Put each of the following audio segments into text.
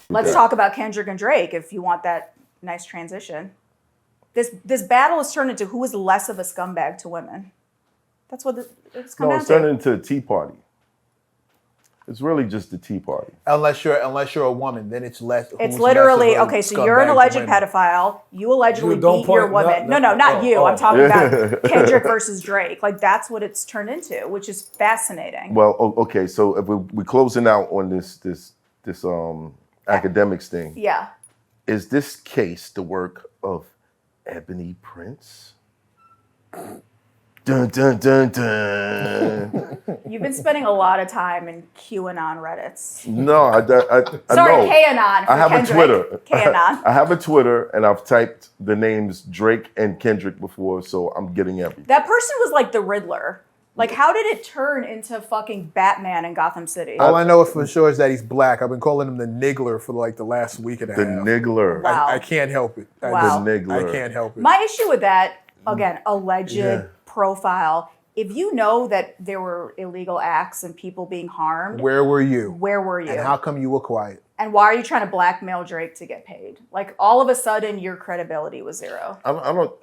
Let's talk about Kendrick and Drake if you want that nice transition. This battle has turned into who is less of a scumbag to women. That's what it's come down to. No, it's turned into a tea party. It's really just the tea party. Unless you're a woman, then it's less. It's literally okay. So you're an alleged pedophile. You allegedly beat your woman. No, not you. I'm talking about Kendrick versus Drake. Like that's what it's turned into, which is fascinating. Well, okay. So if we're closing out on this academics thing. Yeah. Is this case the work of Ebony Prince? Dun, dun, dun, dun. You've been spending a lot of time in QAnon Reddits. No, I Sorry, know. QAnon. I have Kendrick. a Twitter. QAnon. I have a Twitter, and I've typed the names Drake and Kendrick before, so I'm getting everything. That person was like the Riddler. Like, how did it turn into fucking Batman in Gotham City? All I know for sure is that he's black. I've been calling him the Niggler for like the last week and a half. The Niggler. Wow. I can't help it. Wow. The Niggler. I can't help it. My issue with that, again, alleged profile. If you know that there were illegal acts and people being harmed, Where were you? where were you? And how come you were quiet? And why are you trying to blackmail Drake to get paid? Like, all of a sudden, your credibility was zero. I don't.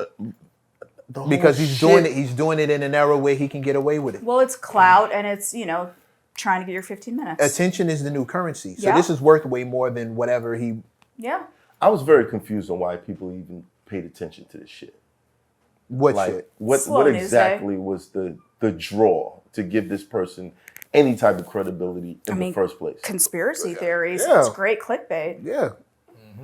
Because he's doing it in an era where he can get away with it. Well, it's clout, and it's, trying to get your 15 minutes. Attention is the new currency. So Yeah. this is worth way more than whatever he... Yeah. I was very confused on why people even paid attention to this shit. What Like, shit? what exactly was the draw to give this person any type of credibility in the first place? Conspiracy theories. Yeah. It's great clickbait. Yeah.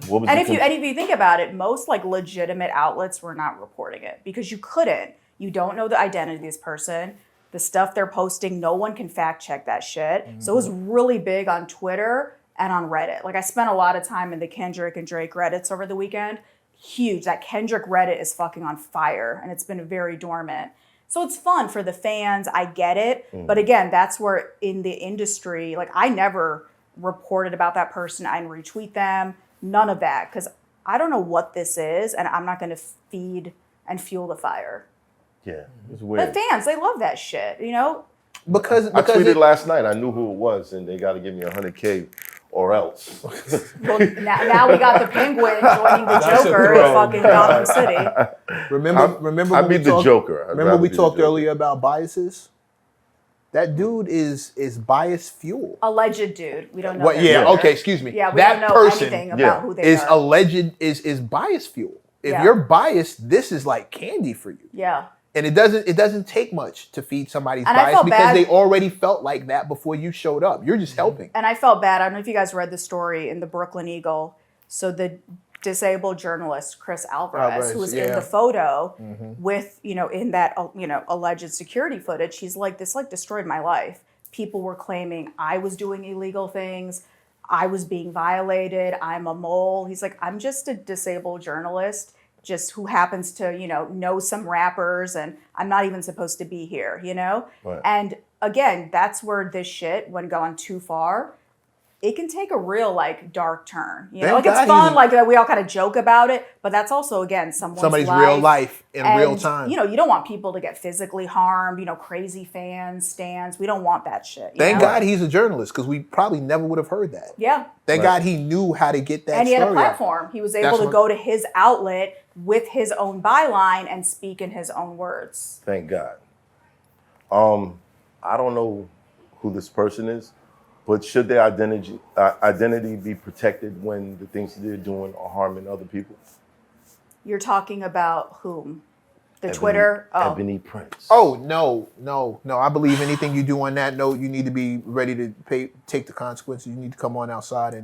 What was And the if you think about it, most like legitimate outlets were not reporting it because you couldn't. You don't know the identity of this person. The stuff they're posting, no one can fact check that shit. So it was really big on Twitter and on Reddit. Like I spent a lot of time in the Kendrick and Drake Reddits over the weekend. Huge. That Kendrick Reddit is fucking on fire and it's been very dormant. So it's fun for the fans. I get it. But again, that's where in the industry, like I never reported about that person. I didn't retweet them. None of that. Because I don't know what this is and I'm not going to feed and fuel the fire. Yeah, it's weird. But fans, they love that shit, Because I tweeted last night. I knew who it was, and they got to give me $100K or else. Well, now we got the Penguin joining the Joker in fucking Gotham City. Remember I beat the Joker. Remember we talked earlier about biases? That dude is bias fuel. Alleged dude. We don't know. What? their Yeah. gender. Okay. Excuse me. Yeah, we that don't know person anything about who they is are. alleged is bias fuel. If you're biased, this is like candy for you. Yeah. And it doesn't take much to feed somebody's And I bias felt because bad. they already felt like that before you showed up. You're just helping. And I felt bad. I don't know if you guys read the story in the Brooklyn Eagle. So the disabled journalist Chris Alvarez, who was in the photo with, in that, alleged security footage, he's like, this like destroyed my life. People were claiming I was doing illegal things. I was being violated. I'm a mole. He's like, I'm just a disabled journalist, just who happens to, know some rappers, and I'm not even supposed to be here, Right. And again, that's where this shit, when gone too far, it can take a real dark turn. Like it's fun, we all kind of joke about it, but that's also again somebody's real life in real time. You don't want people to get physically harmed. Crazy fans, stands. We don't want that shit. Thank God he's a journalist because we probably never would have heard that. Yeah. Thank God he knew how to get that. And he had a story out. platform. He was able to go to his outlet with his own byline and speak in his own words. Thank God. I don't know who this person is, but should their identity be protected when the things that they're doing are harming other people? You're talking about whom? The Twitter? Oh. Ebony Prince. Oh, no. I believe anything you do on that note, you need to be ready to take the consequences. You need to come on outside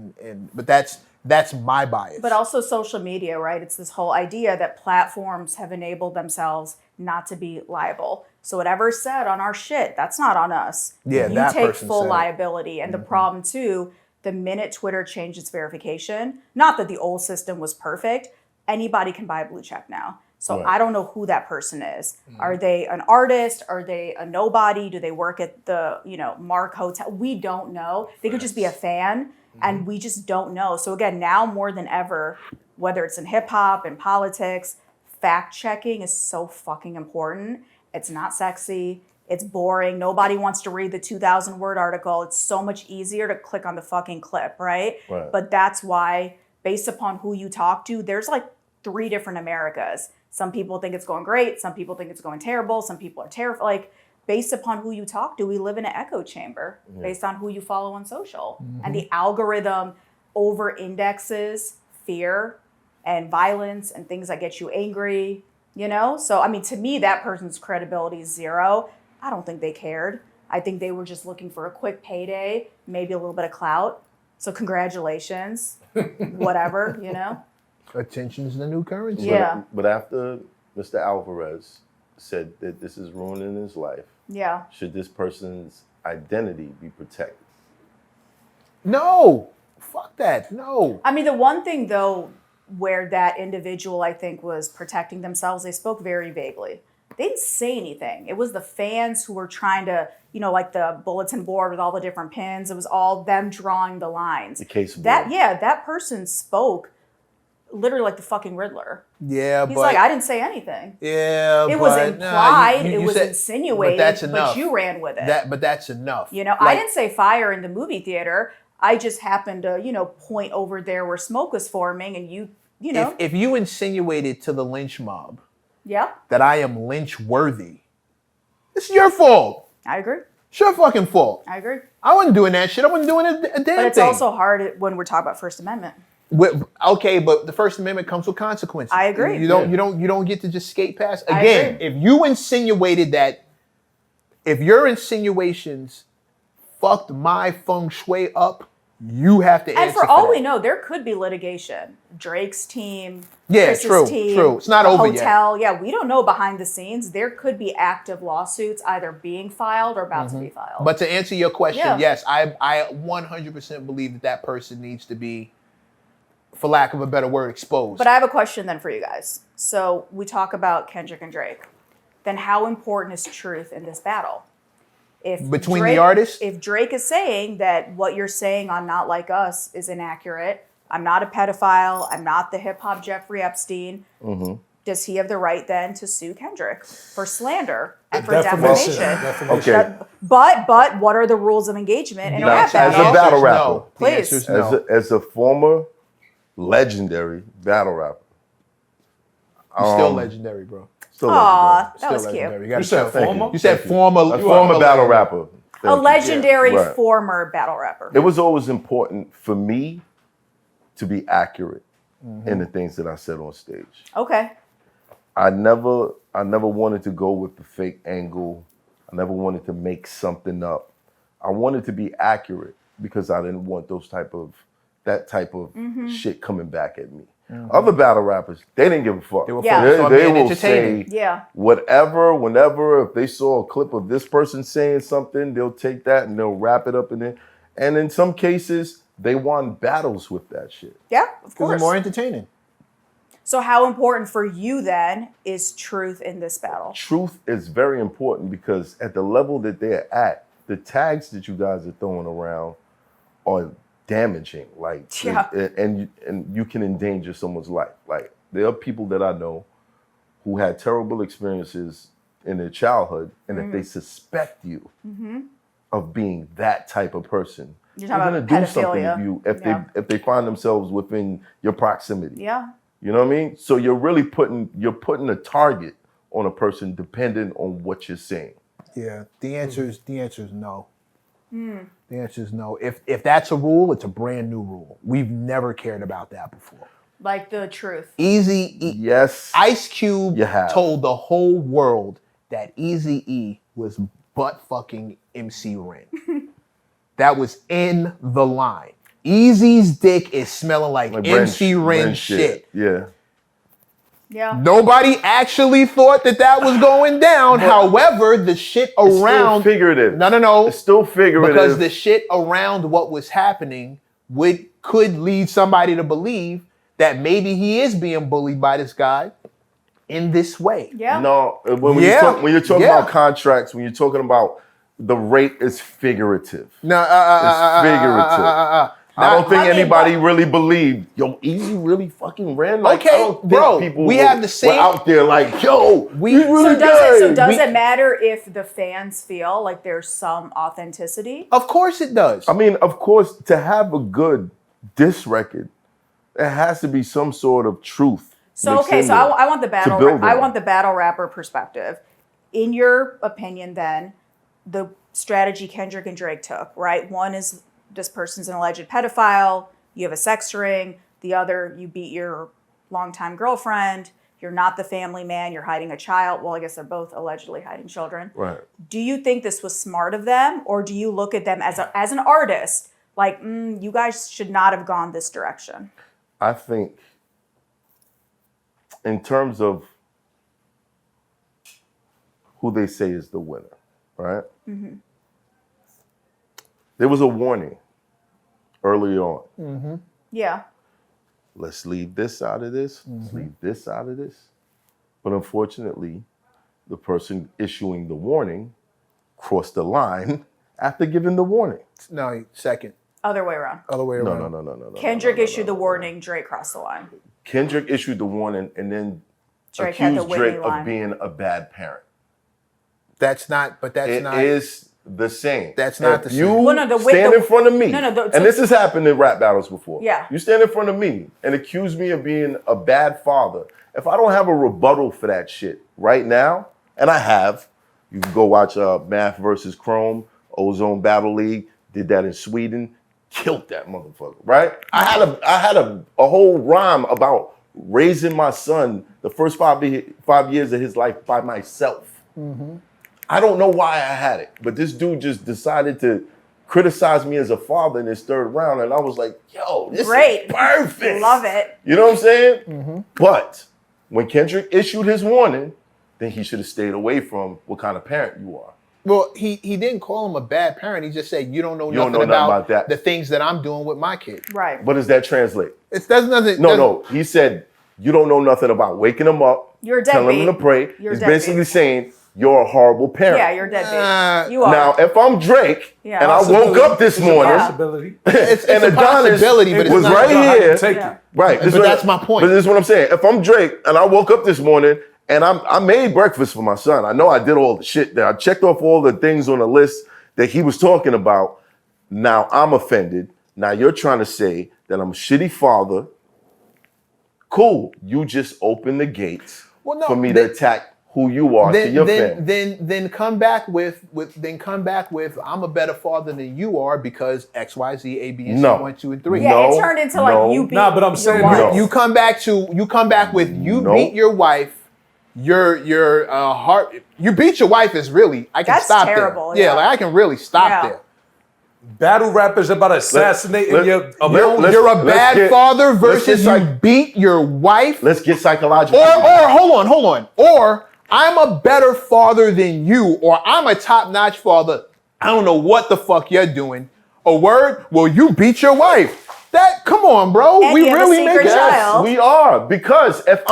but that's my bias. But also social media, right? It's this whole idea that platforms have enabled themselves not to be liable. So whatever's said on our shit, that's not on us. Yeah, you that take person full said it. liability. And the problem too, the minute Twitter changed its verification, not that the old system was perfect, anybody can buy a blue check now. So I don't know who that person is. Are they an artist? Are they a nobody? Do they work at the, Mark Hotel? We don't know. They could just be a fan and we just don't know. So again, now more than ever, whether it's in hip hop and politics, fact checking is so fucking important. It's not sexy. It's boring. Nobody wants to read the 2,000 word article. It's so much easier to click on the fucking clip, right? But that's why, based upon who you talk to, there's like 3 different Americas. Some people think it's going great. Some people think it's going terrible. Some people are terrified. Like, based upon who you talk to, we live in an echo chamber based on who you follow on social. And the algorithm over indexes fear and violence and things that get you angry, you know? So, I mean, to me, that person's credibility is 0. I don't think they cared. I think they were just looking for a quick payday, maybe a little bit of clout. So congratulations, whatever, you know? Attention's the new currency. Yeah. But after Mr. Alvarez said that this is ruining his life, should this person's identity be protected? No. Fuck that. No. I mean, the one thing, though, where that individual, I think, was protecting themselves, they spoke very vaguely. They didn't say anything. It was the fans who were trying to, you know, like the bulletin board with all the different pins. It was all them drawing the lines. The case board. That person spoke literally like the fucking Riddler. Yeah, He's like, I didn't say anything. Yeah, it was implied. It was insinuated. But that's enough. But you ran with it. But that's enough. You know, I didn't say fire in the movie theater. I just happened to, you know, point over there where smoke was forming, and you know. If you insinuated to the lynch mob that I am lynch worthy, it's your fault. I agree. It's your fucking fault. I agree. I wasn't doing that shit. I wasn't doing a damn thing. But it's also hard when we're talking about First Amendment. Okay, but the First Amendment comes with consequences. I agree. You don't get to just skate past. Again, if you insinuated that, if your insinuations fucked my feng shui up, you have to answer. And for all we know, there could be litigation. Drake's team, Chris's team, true. It's not over hotel. Yeah, we don't know behind the scenes. There could be active lawsuits either being filed or about to be filed. But to answer your question, yes, I 100% believe that person needs to be, for lack of a better word, exposed. But I have a question then for you guys. So we talk about Kendrick and Drake. Then how important is truth in this battle? Between the artists? If Drake is saying that what you're saying on Not Like Us is inaccurate, I'm not a pedophile, I'm not the hip-hop Jeffrey Epstein, does he have the right then to sue Kendrick for slander and for defamation? Okay. But what are the rules of engagement in a rap as battle? a battle rapper, Please. as a former legendary battle rapper. You're still legendary, bro. Still Aw, that Still was legendary. cute. You said former? You said former. A former battle rapper. A legendary Right. former battle rapper. It was always important for me to be accurate in the things that I said on stage. Okay. I never wanted to go with the fake angle. I never wanted to make something up. I wanted to be accurate because I didn't want that type of shit coming back at me. Other battle rappers, they didn't give a fuck. They were They will say Yeah. whatever, whenever, if they saw a clip of this person saying something, they'll take that and they'll wrap it up in it. And in some cases, they won battles with that shit. Yeah, of Because course. they're more entertaining. So how important for you then is truth in this battle? Truth is very important because at the level that they're at, the tags that you guys are throwing around are damaging. Like, and you can endanger someone's life. Like, there are people that I know who had terrible experiences in their childhood, and if they suspect you of being that type of person, You're they're talking gonna about do something pedophilia. to you if they find themselves within your proximity. Yeah. You know what I mean? So you're really putting a target on a person dependent on what you're saying. Yeah. The answer is no. The answer is no. If that's a rule, it's a brand new rule. We've never cared about that before. Like the truth. Yes. Ice Cube You have. told the whole world that Eazy-E was butt fucking MC Ren. That was in the line. Eazy's dick is smelling like MC Ren shit. Yeah. Yeah. Nobody actually thought that was going down. However, the shit around... It's still figurative. No. It's still figurative. Because the shit around what was happening could lead somebody to believe that maybe he is being bullied by this guy in this way. Yeah. No, when you're talking about contracts, when you're talking about the rate is figurative. No, it's figurative. I don't think I mean, anybody really believed, yo, Easy really fucking ran. Like, Okay, I don't think bro, people we were, have the same- were out there like, yo, We- he's really So good. does it matter if the fans feel like there's some authenticity? Of course it does. I mean, of course, to have a good diss record, there has to be some sort of truth. So mixed okay, in so there I want the to battle. build I on. want the battle rapper perspective. In your opinion, then the strategy Kendrick and Drake took, right? One is this person's an alleged pedophile. You have a sex ring. The other, you beat your longtime girlfriend. You're not the family man. You're hiding a child. Well, I guess they're both allegedly hiding children. Right. Do you think this was smart of them, or do you look at them as an artist like, you guys should not have gone this direction? I think in terms of who they say is the winner, right? Mm-hmm. There was a warning early on. Yeah. Let's leave this out of this. Let's leave this out of this. But unfortunately, the person issuing the warning crossed the line after giving the warning. No, second. Other way around. Other way No, around. no. Kendrick issued the warning. Drake crossed the line. Kendrick issued the warning and then Drake had the accused Whitney Drake line. of being a bad parent. That's not, but that's It not. is the same. That's not If the same. You Well, no, stand in front of me, so- and this has happened in rap battles before. Yeah. You stand in front of me and accuse me of being a bad father. If I don't have a rebuttal for that shit right now, and I have, you can go watch Math versus Chrome, Ozone Battle League, did that in Sweden, killed that motherfucker, right? I had a whole rhyme about raising my son the first 5 years of his life by myself. I don't know why I had it, but this dude just decided to criticize me as a father in his third round, and I was like, yo, this Great. is perfect. Love it. You know what I'm saying? But when Kendrick issued his warning, then he should have stayed away from what kind of parent you are. Well, he didn't call him a bad parent. He just said, you don't know You don't nothing know nothing about about that. the things that I'm doing with my kid. Right. What does that translate? It's does nothing. No. He said, you don't know nothing about waking him up, You're a telling him to deadbeat. pray. You're a It's deadbeat. basically saying, you're a horrible parent. Yeah, you're deadbeat. You are. Now, if I'm Drake Yeah. and I woke up this morning Possibility. It's and a Adonis possibility, but it's was not right gonna here. Take Yeah. it. Right. But that's my point. But this is what I'm saying. If I'm Drake and I woke up this morning and I made breakfast for my son, I know I did all the shit that I checked off all the things on the list that he was talking about. Now I'm offended. Now you're trying to say that I'm a shitty father. Cool. You just open the gates Well, no, for me to attack who you are to your family. Then come back with I'm a better father than you are because X, Y, Z, A, B, and C, No. 1, 2, and 3. Yeah, No, it turned into no. like you beat Nah, but I'm your saying wife. No. You come back with you No. beat your wife. Your heart. You beat your wife is really. I can That's stop terrible, there. yeah. Like I can really stop Yeah. there. Battle rappers about assassinating let- your let's- You're a let's bad get- father let's versus get you beat your wife. Let's get psychological. Or hold on. Or I'm a better father than you, or I'm a top-notch father. I don't know what the fuck you're doing. A word? Well, you beat your wife. Come on, bro. And We you have a really secret make it. child. We are, because if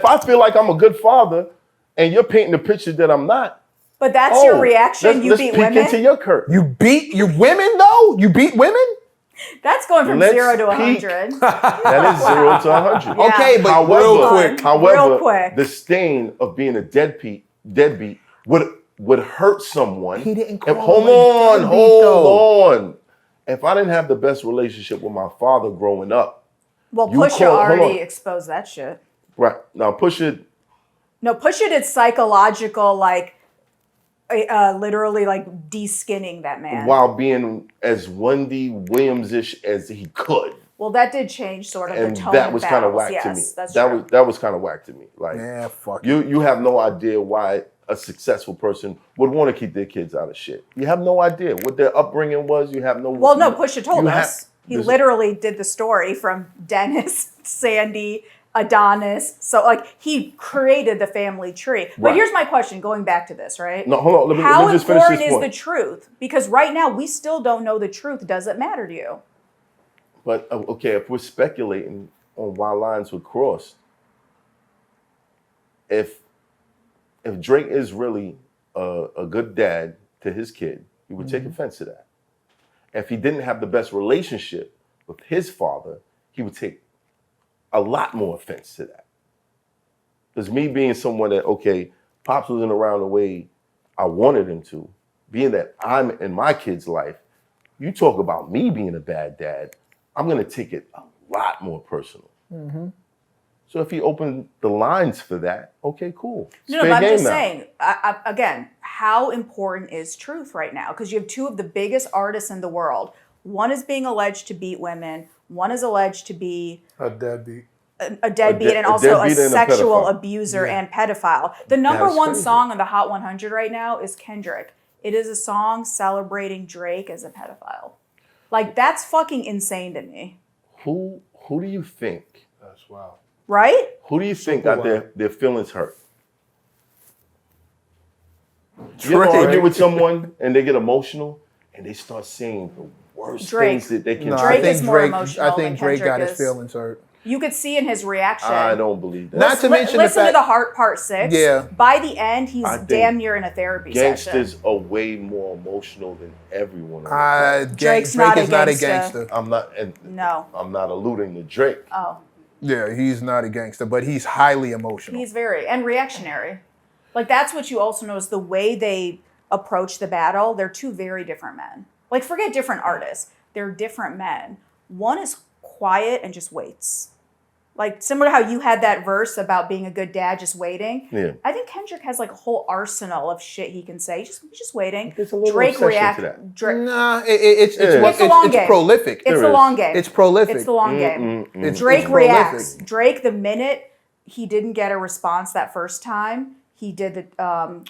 I feel like I'm a good father and you're painting a picture that I'm not, But that's your reaction. You let's beat peek women. into your curtain. You beat your women though? You beat women? That's going from Let's 0 to peek. 100. That is 0 to 100. Yeah. Okay, but However, real quick. Real quick. the stain of being a deadbeat would hurt someone. He didn't call Hold him a deadbeat, hold on. If I didn't have the best relationship with my father growing up, Well, You Pusha call- hold already on. exposed that shit. right now, push it. No, Pusha did psychological, like, literally, like, de-skinning that man. While being as Wendy Williams-ish as he could. Well, that did change sort of And the tone that was kind of battles. whack to me. Yes, that's true. That was kind of whack to me. Like Yeah, fuck. you have no idea why a successful person would want to keep their kids out of shit. You have no idea what their upbringing was. You have no. Well, no, Pusha told you us. He this- literally did the story from Dennis, Sandy, Adonis. So, like, he created the family tree. But Right. here's my question, going back to this, right? No, hold on. Let How me just finish important this is point. the truth? Because right now, we still don't know the truth. Does it matter to you? But okay, if we're speculating on why lines were crossed, if Drake is really a good dad to his kid, he would take offense to that. If he didn't have the best relationship with his father, he would take a lot more offense to that. Because me being someone that, okay, Pops wasn't around the way I wanted him to, being that I'm in my kid's life, you talk about me being a bad dad, I'm going to take it a lot more personal. Mm-hmm. So if he opened the lines for that, okay, cool. No, but I'm just saying, again, how important is truth right now? Because you have two of the biggest artists in the world. One is being alleged to beat women. One is alleged to be a deadbeat. A deadbeat and also a sexual abuser and pedophile. The number one song on the Hot 100 right now is Kendrick. It is a song celebrating Drake as a pedophile. Like, that's fucking insane to me. Who do you think? That's wild. Right? Who do you think got their feelings hurt? You ever argue with someone and they get emotional and they start saying the worst things that they can say? Drake is more emotional. I think Drake got his feelings hurt. You could see in his reaction. I don't believe that. Not to mention listen to the Heart Part 6. Yeah. By the end, he's damn near in a therapy session. Gangsters are way more emotional than everyone. Drake's Drake not is a not a gangster. gangster. I'm not. No. I'm not alluding to Drake. Oh. Yeah, he's not a gangster, but he's highly emotional. He's and reactionary. Like, that's what you also notice, the way they approach the battle. They're two very different men. Like, forget different artists. They're different men. One is quiet and just waits. Like, similar to how you had that verse about being a good dad, just waiting. Yeah. I think Kendrick has like a whole arsenal of shit he can say. He's just waiting. There's a little Drake reacts. Nah, it's prolific. It's the long game. It's prolific. It's the long game. It's Drake reacts. Drake, the minute he didn't get a response that first time, he did the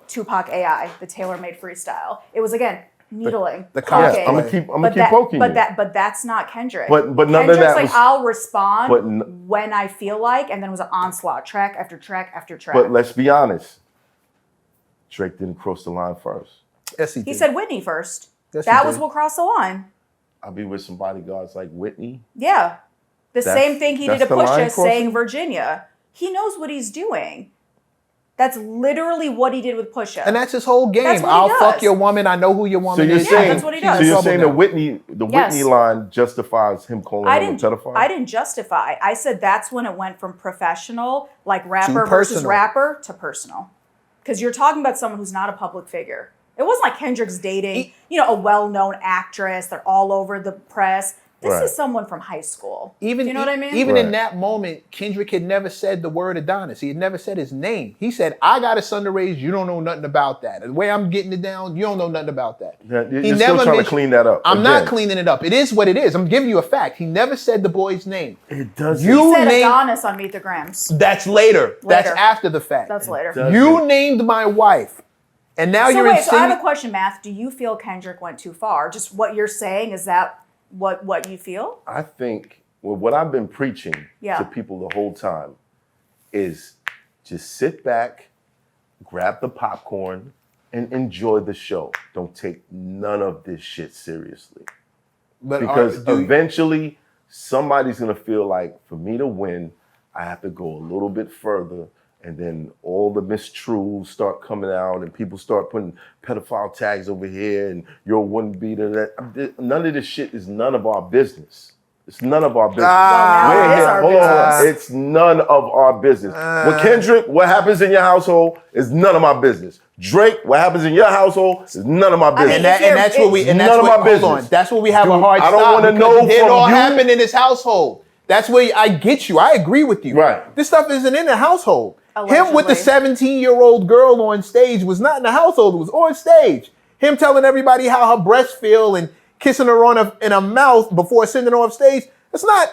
Tupac AI, the tailor-made freestyle. It was, again, needling. The poking. I'm gonna keep poking you. But that's not Kendrick. But none Kendrick's of that like, was, I'll respond when I feel like, and then it was an onslaught, track after track after track. But let's be honest, Drake didn't cross the line first. Yes, he did. He said Whitney first. Yes, that was what crossed the line. I'll be with some bodyguards like Whitney. Yeah. The same thing he did to Pusha, saying Virginia. He knows what he's doing. That's literally what he did with Pusha. And that's his whole game. I'll fuck your woman. I know who your woman is. Yeah, that's what he does. So you're saying the Whitney line justifies him calling him a pedophile? I didn't justify. I said that's when it went from professional, like rapper versus rapper, to personal. Because you're talking about someone who's not a public figure. It wasn't like Kendrick's dating, a well-known actress. They're all over the press. This is someone from high school. You know what I mean? Even in that moment, Kendrick had never said the word Adonis. He had never said his name. He said, I got a son to raise. You don't know nothing about that. The way I'm getting it down, you don't know nothing about that. You're still trying to clean that up. I'm not cleaning it up. It is what it is. I'm giving you a fact. He never said the boy's name. It doesn't. He said Adonis on Meet the Grams. That's later. That's after the fact. That's later. You named my wife. And now so I have a question, Math. Do you feel Kendrick went too far? Just what you're saying, is that what you feel? I think what I've been preaching to people the whole time is just sit back, grab the popcorn, and enjoy the show. Don't take none of this shit seriously. Because eventually somebody's gonna feel like, for me to win, I have to go a little bit further. And then all the mistruths start coming out and people start putting pedophile tags over here and you're a one beater. None of this shit is none of our business. It's none of our business. It's none of our business. With Kendrick, what happens in your household is none of my business. Drake, what happens in your household is none of my business. That's what we have a hard stop. I don't want to know from it all happened in his household. That's where I get you. I agree with you. Right. This stuff isn't in the household. Allegedly. Him with the 17-year-old girl on stage was not in the household. It was on stage. Him telling everybody how her breasts feel and kissing her in her mouth before sending her off stage. That's not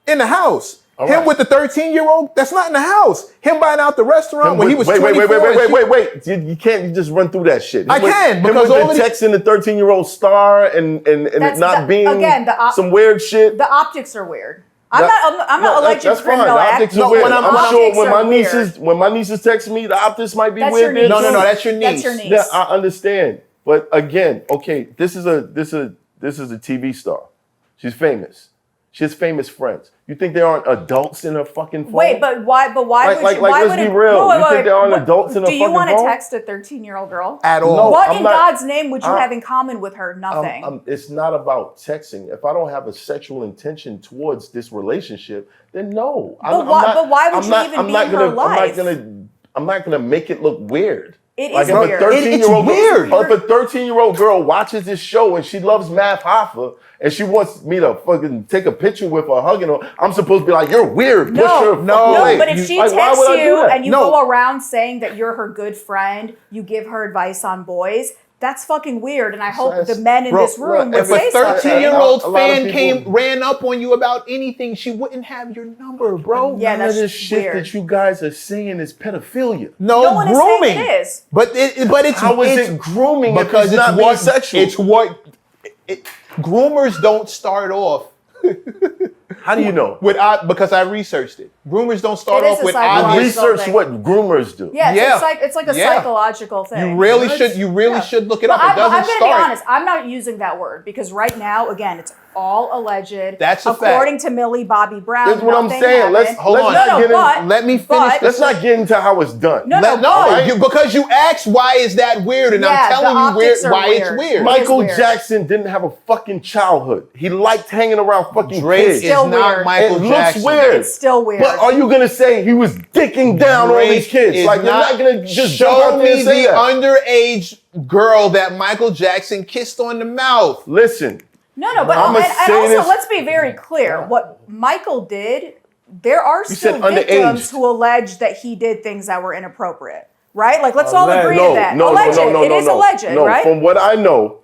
in the house. Him with the 13-year-old, that's not in the house. Him buying out the restaurant when he was 24. Wait. You can't just run through that shit. I can, because all the texting the 13-year-old star and it not being some weird shit. The optics are weird. I'm not alleged criminal act. I'm sure when my nieces text me, the optics might be weird. No, that's your niece. That's your niece. Yeah, I understand. But again, okay, this is a TV star. She's famous. She has famous friends. You think there aren't adults in her fucking phone? Wait, but why? But why would you? Why let's would be it? real. Wait, You think there aren't adults in her Do fucking you want to phone? text a 13-year-old girl? At all. No, What I'm in not- God's name would you have in common with her? Nothing. It's not about texting. If I don't have a sexual intention towards this relationship, then no. But why would you even be in her life? I'm not gonna make it look weird. It Like is if weird. a 13-year-old weird. If a 13-year-old girl watches this show and she loves Math Hoffa and she wants me to fucking take a picture with her, hugging her, I'm supposed to be like, "You're weird." Push her fucking away. But if she Like, why texts would I do you that? and you go around saying that you're her good friend, you give her advice on boys, that's fucking weird. And I hope the men in this room would If a say something. 13-year-old A lot of fan people- ran up on you about anything, she wouldn't have your number, bro. Yeah, None of that's this shit weird. that you guys are saying is pedophilia. No one is grooming. saying it is. But it's How is it grooming if because it's not being sexual? It's what groomers don't start off. How do you know? Because I researched it. Groomers don't start It is off a with psychological obvious. Research thing. what groomers do. Yeah, Yeah. it's like a Yeah. psychological thing. You really should look it up. But It doesn't I'm gonna start. be honest. I'm not using that word because right now, again, it's all alleged. That's a fact. according to Millie Bobby Brown. That's what I'm nothing saying. Let's happened. hold on. not No, get in- but let me finish but- Let's not get into how it's done. No, Let- but- because you asked why is that weird, and Yeah, I'm telling the you optics are why it's weird. weird. Mike- Michael weird. Jackson didn't have a fucking childhood. He liked hanging around fucking Drake kids. is Still not weird. Michael It looks Jackson. weird. It's still weird. But are you gonna say he was dicking down all these kids? is Like you're not gonna just jump show out there me and say the that. underage girl that Michael Jackson kissed on the mouth. Listen, No, but I'ma and say also this- let's be very clear. What Michael did, there are still said underage. victims who allege that he did things that were inappropriate, right? Like let's all Alleged. agree no, to that. no, Alleged. no, no, It no, is no, alleged, no. right? From what I know,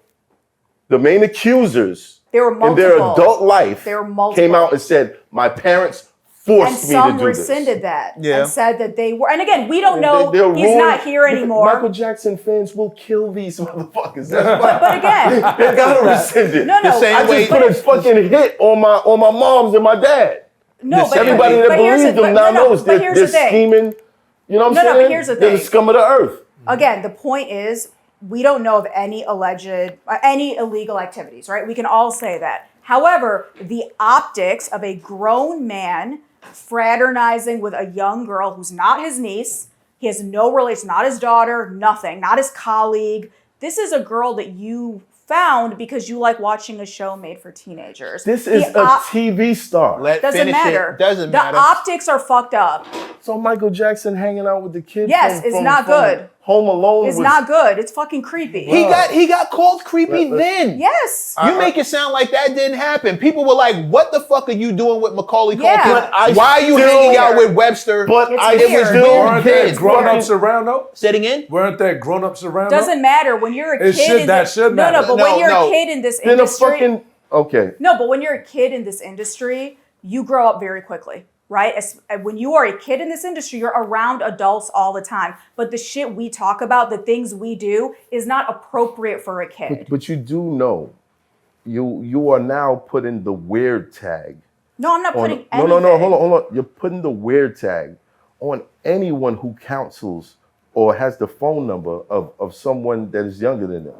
the main accusers There were in their multiple. adult life There were multiple. came out and said, "My parents And forced me to some do rescinded this." that Yeah. and said that they were. And again, we don't know. They'll He's ruin- not here anymore. Michael Jackson fans will kill these motherfuckers. That's why. But again, They gotta rescind it. no. The same I way- just put a fucking hit on my moms and my dad. No, but Everybody that but here's believes the- them but now no, knows but they're here's the thing. scheming. You know what I'm No, saying? but here's the They're the thing. scum of the earth. Again, the point is we don't know of any any illegal activities, right? We can all say that. However, the optics of a grown man fraternizing with a young girl who's not his niece, he has no relation, not his daughter, nothing, not his colleague. This is a girl that you found because you like watching a show made for teenagers. This is The a TV star. doesn't matter. Doesn't the matter. optics are fucked up. So Michael Jackson hanging out with the kids. Yes, it's not good. Home Alone It's was not good. It's fucking creepy. He got called creepy then. Yes. You make it sound like that didn't happen. People were like, "What the fuck are you doing with Macaulay Yeah. Culkin? But I Why are you still- hanging out with Webster?" But It's I weird. still Weren't there get grown-ups around though? Sitting in. Weren't there grown-ups around? Doesn't matter when you're a It kid. should- in that the, should no, matter. but No, when you're no. a kid in this Then a industry, fucking okay. no, but when you're a kid in this industry, you grow up very quickly, right? When you are a kid in this industry, you're around adults all the time. But the shit we talk about, the things we do, is not appropriate for a kid. But you do know, you are now putting the weird tag. No, I'm not putting No, anything. no, hold on. You're putting the weird tag on anyone who counsels or has the phone number of someone that is younger than them.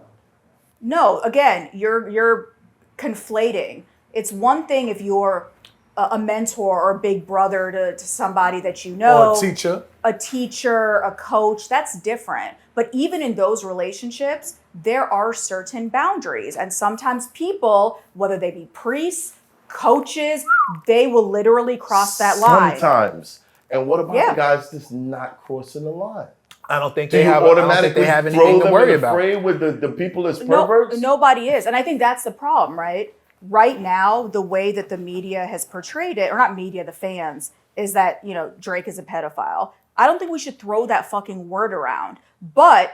No, again, you're conflating. It's one thing if you're a mentor or a big brother to somebody that you know. Or a teacher. A teacher, a coach, that's different. But even in those relationships, there are certain boundaries. And sometimes people, whether they be priests, coaches, they will literally cross that line. Sometimes. And what about Yeah. the guys that's not crossing the line? I don't think Do they you have. I don't think automatically they have throw anything to them worry in the about. fray with the people that's No, perverts? nobody is. And I think that's the problem, right? Right now, the way that the media has portrayed it, or not media, the fans, is that, Drake is a pedophile. I don't think we should throw that fucking word around. But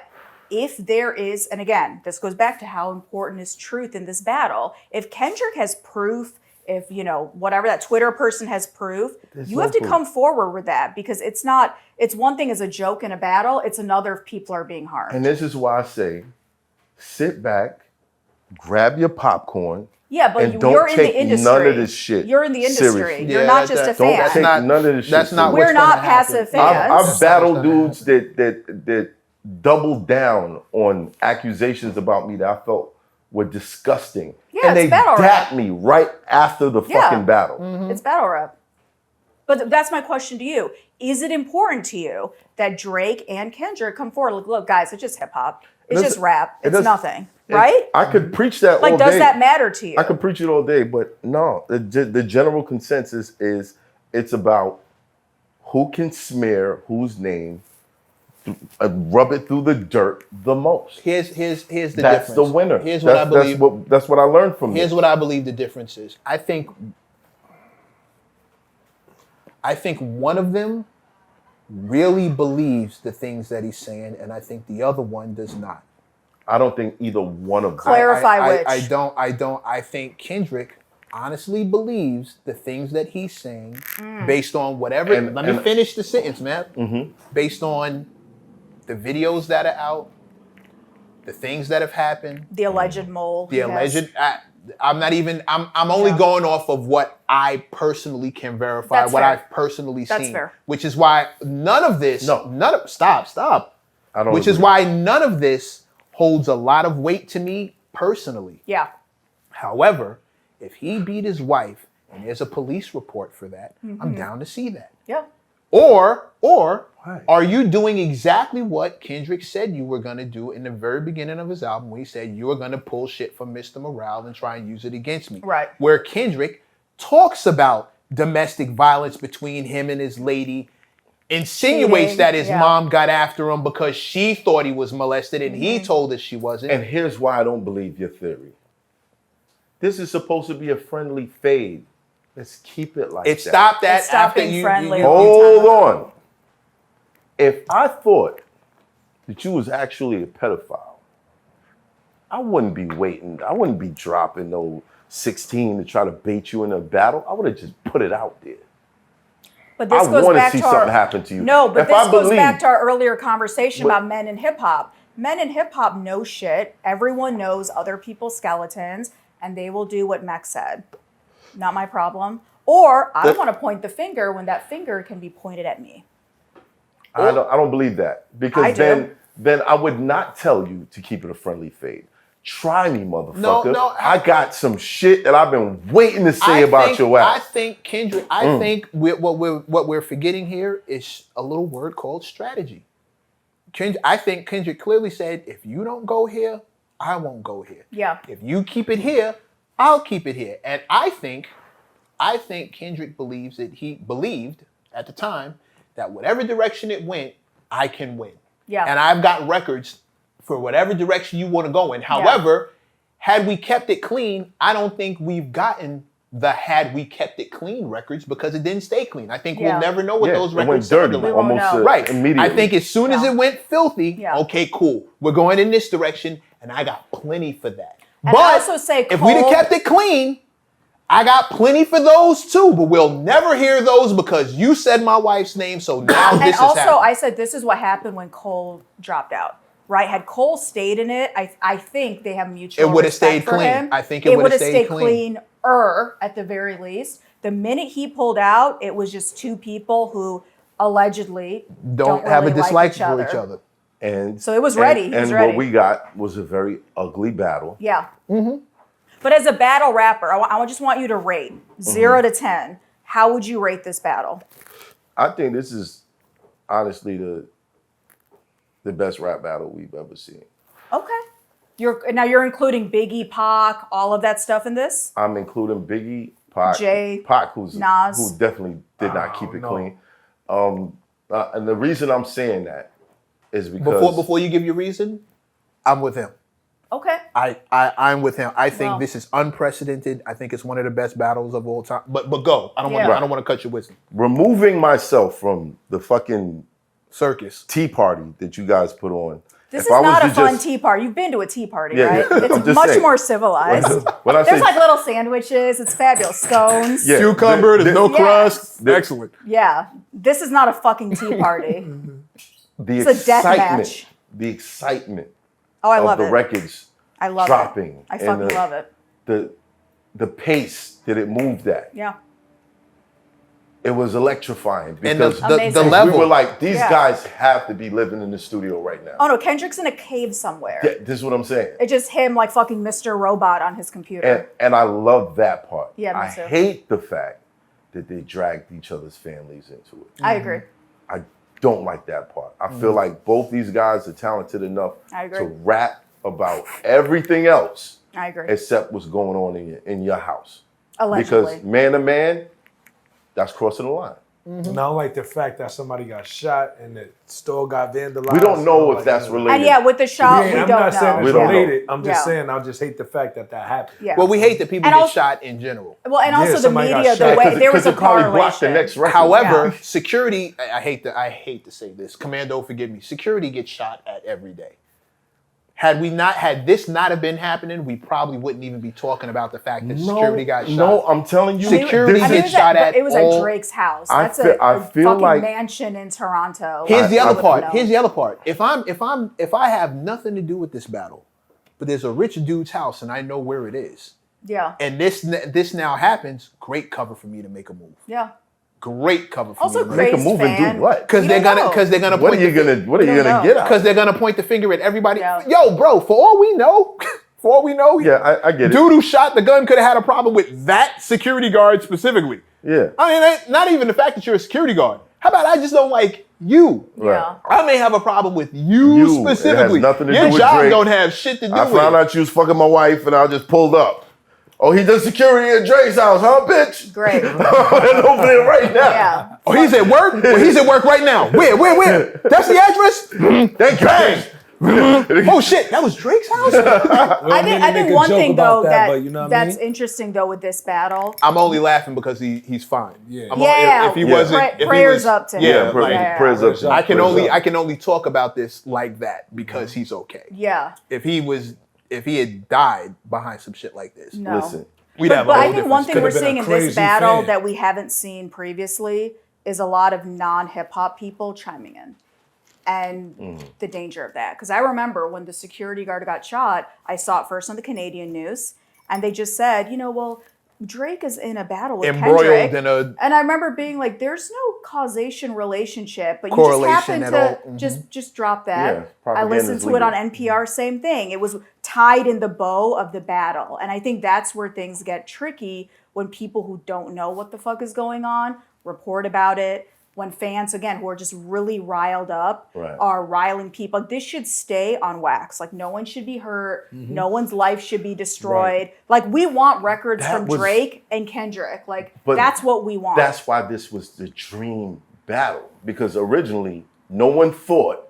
if there is, and again, this goes back to how important is truth in this battle. If Kendrick has proof, if, whatever that Twitter person has proof, There's you no have to proof. come forward with that because it's one thing as a joke in a battle, it's another if people are being harmed. And this is why I say, sit back, grab your popcorn, Yeah, but and don't you're in take the industry. none of this shit You're in the industry. seriously. You're Yeah, not just a Don't fan. take not- none of this shit that's not seriously. We're what's not gonna happen. passive fans. I've battled That's not what's dudes that doubled down on accusations about me that I felt were disgusting. Yeah, and it's they battle rap. dapped me right after the fucking battle. It's battle rap. But that's my question to you. Is it important to you that Drake and Kendrick come forward? Look, guys, it's just hip hop. It's just rap. It's nothing, right? I could preach that like, all day. does that matter to you? I could preach it all day, but no. The general consensus is it's about who can smear whose name, rub it through the dirt the most. Here's the difference. That's the winner. Here's what I believe. That's what I learned from Here's this. what I believe the difference is. I think one of them really believes the things that he's saying, and I think the other one does not. I don't think either one of them. Clarify which. I don't. I think Kendrick honestly believes the things that he's saying based on whatever. Let me finish the sentence, man. Based on the videos that are out, the things that have happened, the alleged mole. the alleged. I'm not even. I'm only going off of what I personally can verify, That's what fair. I've personally That's seen. fair. Which is why none of this. Stop. I don't. Which is why none of this holds a lot of weight to me personally. Yeah. However, if he beat his wife and there's a police report for that, I'm down to see that. Yeah. Or are you doing exactly what Kendrick said you were going to do in the very beginning of his album when he said you were going to pull shit from Mr. Morale and try and use it against me? Right. Where Kendrick talks about domestic violence between him and his lady, insinuates Cheating, that his mom got after him because she thought he was molested and he told us she wasn't. And here's why I don't believe your theory. This is supposed to be a friendly fade. Let's keep it like that. It stopped that It stopped after being you. friendly. Hold on. If I thought that you was actually a pedophile, I wouldn't be waiting. I wouldn't be dropping no 16 to try to bait you in a battle. I would have just put it out there. But this I goes want to back see to our, something happen to you. No, but If this I goes believe- back to our earlier conversation What- about men in hip hop. Men in hip hop know shit. Everyone knows other people's skeletons, and they will do what MECC said. Not my problem. Or I want to point the finger when that finger can be pointed at me. I don't believe that because I do. then I would not tell you to keep it a friendly fade. Try me, motherfucker. No, I got some shit that I've been waiting to say about your ass. I think Kendrick. I think what we're forgetting here is a little word called strategy. I think Kendrick clearly said, "If you don't go here, I won't go here. Yeah. If you keep it here, I'll keep it here." And I think Kendrick believes that he believed at the time that whatever direction it went, I can win. Yeah. And I've got records for whatever direction you want to go in. However, had we kept it clean, I don't think we've gotten the "had we kept it clean" records because it didn't stay clean. I think we'll never know what those it went records dirty sounded like. won't almost know. Right. immediately. I think as soon as it went filthy, Yeah. okay, cool. We're going in this direction, and I got plenty for that. And but I also say if we'd have Cole- kept it clean, I got plenty for those too. But we'll never hear those because you said my wife's name, so now this And is also, happening. I said this is what happened when Cole dropped out. Right? Had Cole stayed in it, I think they have mutual It would've respect stayed for clean. him. I think it would've would've stayed cleaner at the very least. The minute he pulled out, it was just two people who allegedly don't really have a like dislike for each other. And So it was ready. He was And ready. what we got was a very ugly battle. Yeah. But as a battle rapper, I just want you to rate 0 to 10. How would you rate this battle? I think this is honestly the best rap battle we've ever seen. Okay. You're including Biggie, Pac, all of that stuff in this? I'm including Biggie, Pac, Jay, Pac Nas. who definitely did not keep it no. clean. And the reason I'm saying that is because Before you give your reason, I'm with him. Okay. I'm with him. I think Well- this is unprecedented. I think it's one of the best battles of all time. But go. I don't want Yeah. I don't want to cut your wisdom. removing myself from the fucking Circus. tea party that you guys put on. This if is I was not to a fun just- tea party. You've been to a tea party, Yeah, right? yeah. I'm It's just much saying. more civilized. When I There's say like little sandwiches. It's fabulous. Scones. Yeah. Cucumber, there's no Yes. crust. The- Excellent. Yeah. This is not a fucking tea party. the It's a death excitement, match. the excitement Oh, I of love the it. records I love dropping. it. I and fucking love it. The pace that it moved at. Yeah. It was electrifying And because the Amazing. level. we were like, these Yeah. guys have to be living in the studio right now. Oh no, Kendrick's in a cave somewhere. This is what I'm saying. It's just him like fucking Mr. Robot on his computer. And I love that part. Yeah, me I too. hate the fact that they dragged each other's families into it. I agree. I don't like that part. I feel like both these guys are talented enough I agree. to rap about everything else I agree. except what's going on in your house. Allegedly. Because man to man, that's crossing the line. And I don't like the fact that somebody got shot and the store got vandalized. We don't know if Like, that's related. And yeah, with the shot, we I'm don't not saying know. it's We don't know. related. I'm just Yeah. saying I just hate the fact that happened. Yeah. Well, we hate that people And get also- shot in general. Well, and Yeah, also the somebody got media, the shot. way there was a it probably blocked the correlation. next record. However, Yeah. security, I hate to say this, Commando, forgive me, security gets shot at every day. Had this not have been happening, we probably wouldn't even be talking about the fact that security got shot. No, I'm telling you, Security I mean, gets shot at it was all- at Drake's house. I That's feel- a I feel fucking like- mansion in Toronto. Here's the other part. know. Here's the other part. If I have nothing to do with this battle, but there's a rich dude's house and I know where it is, Yeah. and this now happens, great cover for me to make a move. Yeah. Great cover for Also me to make a Craze move and fan. do what? because You they're don't gonna know. because they're gonna What are point you gonna You don't know. get out? because they're gonna point the finger at everybody. Yeah. Yo, bro, for all we know, Yeah, I get it. dude who shot the gun could have had a problem with that security guard specifically. Yeah. I mean, not even the fact that you're a security guard. How about I just don't like you? Right. Yeah. I may have a problem with you You. It has specifically. nothing to Your do with job Drake. don't have shit to do I with found it. out you was fucking my wife and I just pulled up. Oh, he does security at Drake's house, huh, bitch? Great. That's over there right now. Yeah. Oh, he's at work? Well, he's at work right now. Where? That's the address? Thank you. Bang. Oh shit, that was Drake's house? I think make a one joke thing about though that, but you know what I that's mean? interesting though with this battle. I'm only laughing because he's fine. Yeah. Yeah. If he Yeah. wasn't, if he Prayers was- up to him. Yeah, Prayers, like, prayers up. to I can prayers only up. I can only talk about this like that because he's okay. Yeah. If he had died behind some shit like this, No. Listen, we'd have a But whole I think different one thing Could've we're been a seeing in this crazy battle fan. that we haven't seen previously is a lot of non-hip hop people chiming in. And the danger of that. Because I remember when the security guard got shot, I saw it first on the Canadian news, and they just said, well, Drake is in a battle with embroiled Kendrick. in a And I remember being like, there's no causation relationship, but you Correlation just happened at to all. just drop that. Yeah, I propaganda's listened to it on legal. NPR, same thing. It was tied in the bow of the battle. And I think that's where things get tricky when people who don't know what the fuck is going on report about it. When fans, again, who are just really riled up, Right. are riling people. This should stay on wax. Like, no one should be hurt. No one's life should be destroyed. Like, we want records That from was- Drake and Kendrick. Like, But that's what we want. that's why this was the dream battle. Because originally, no one thought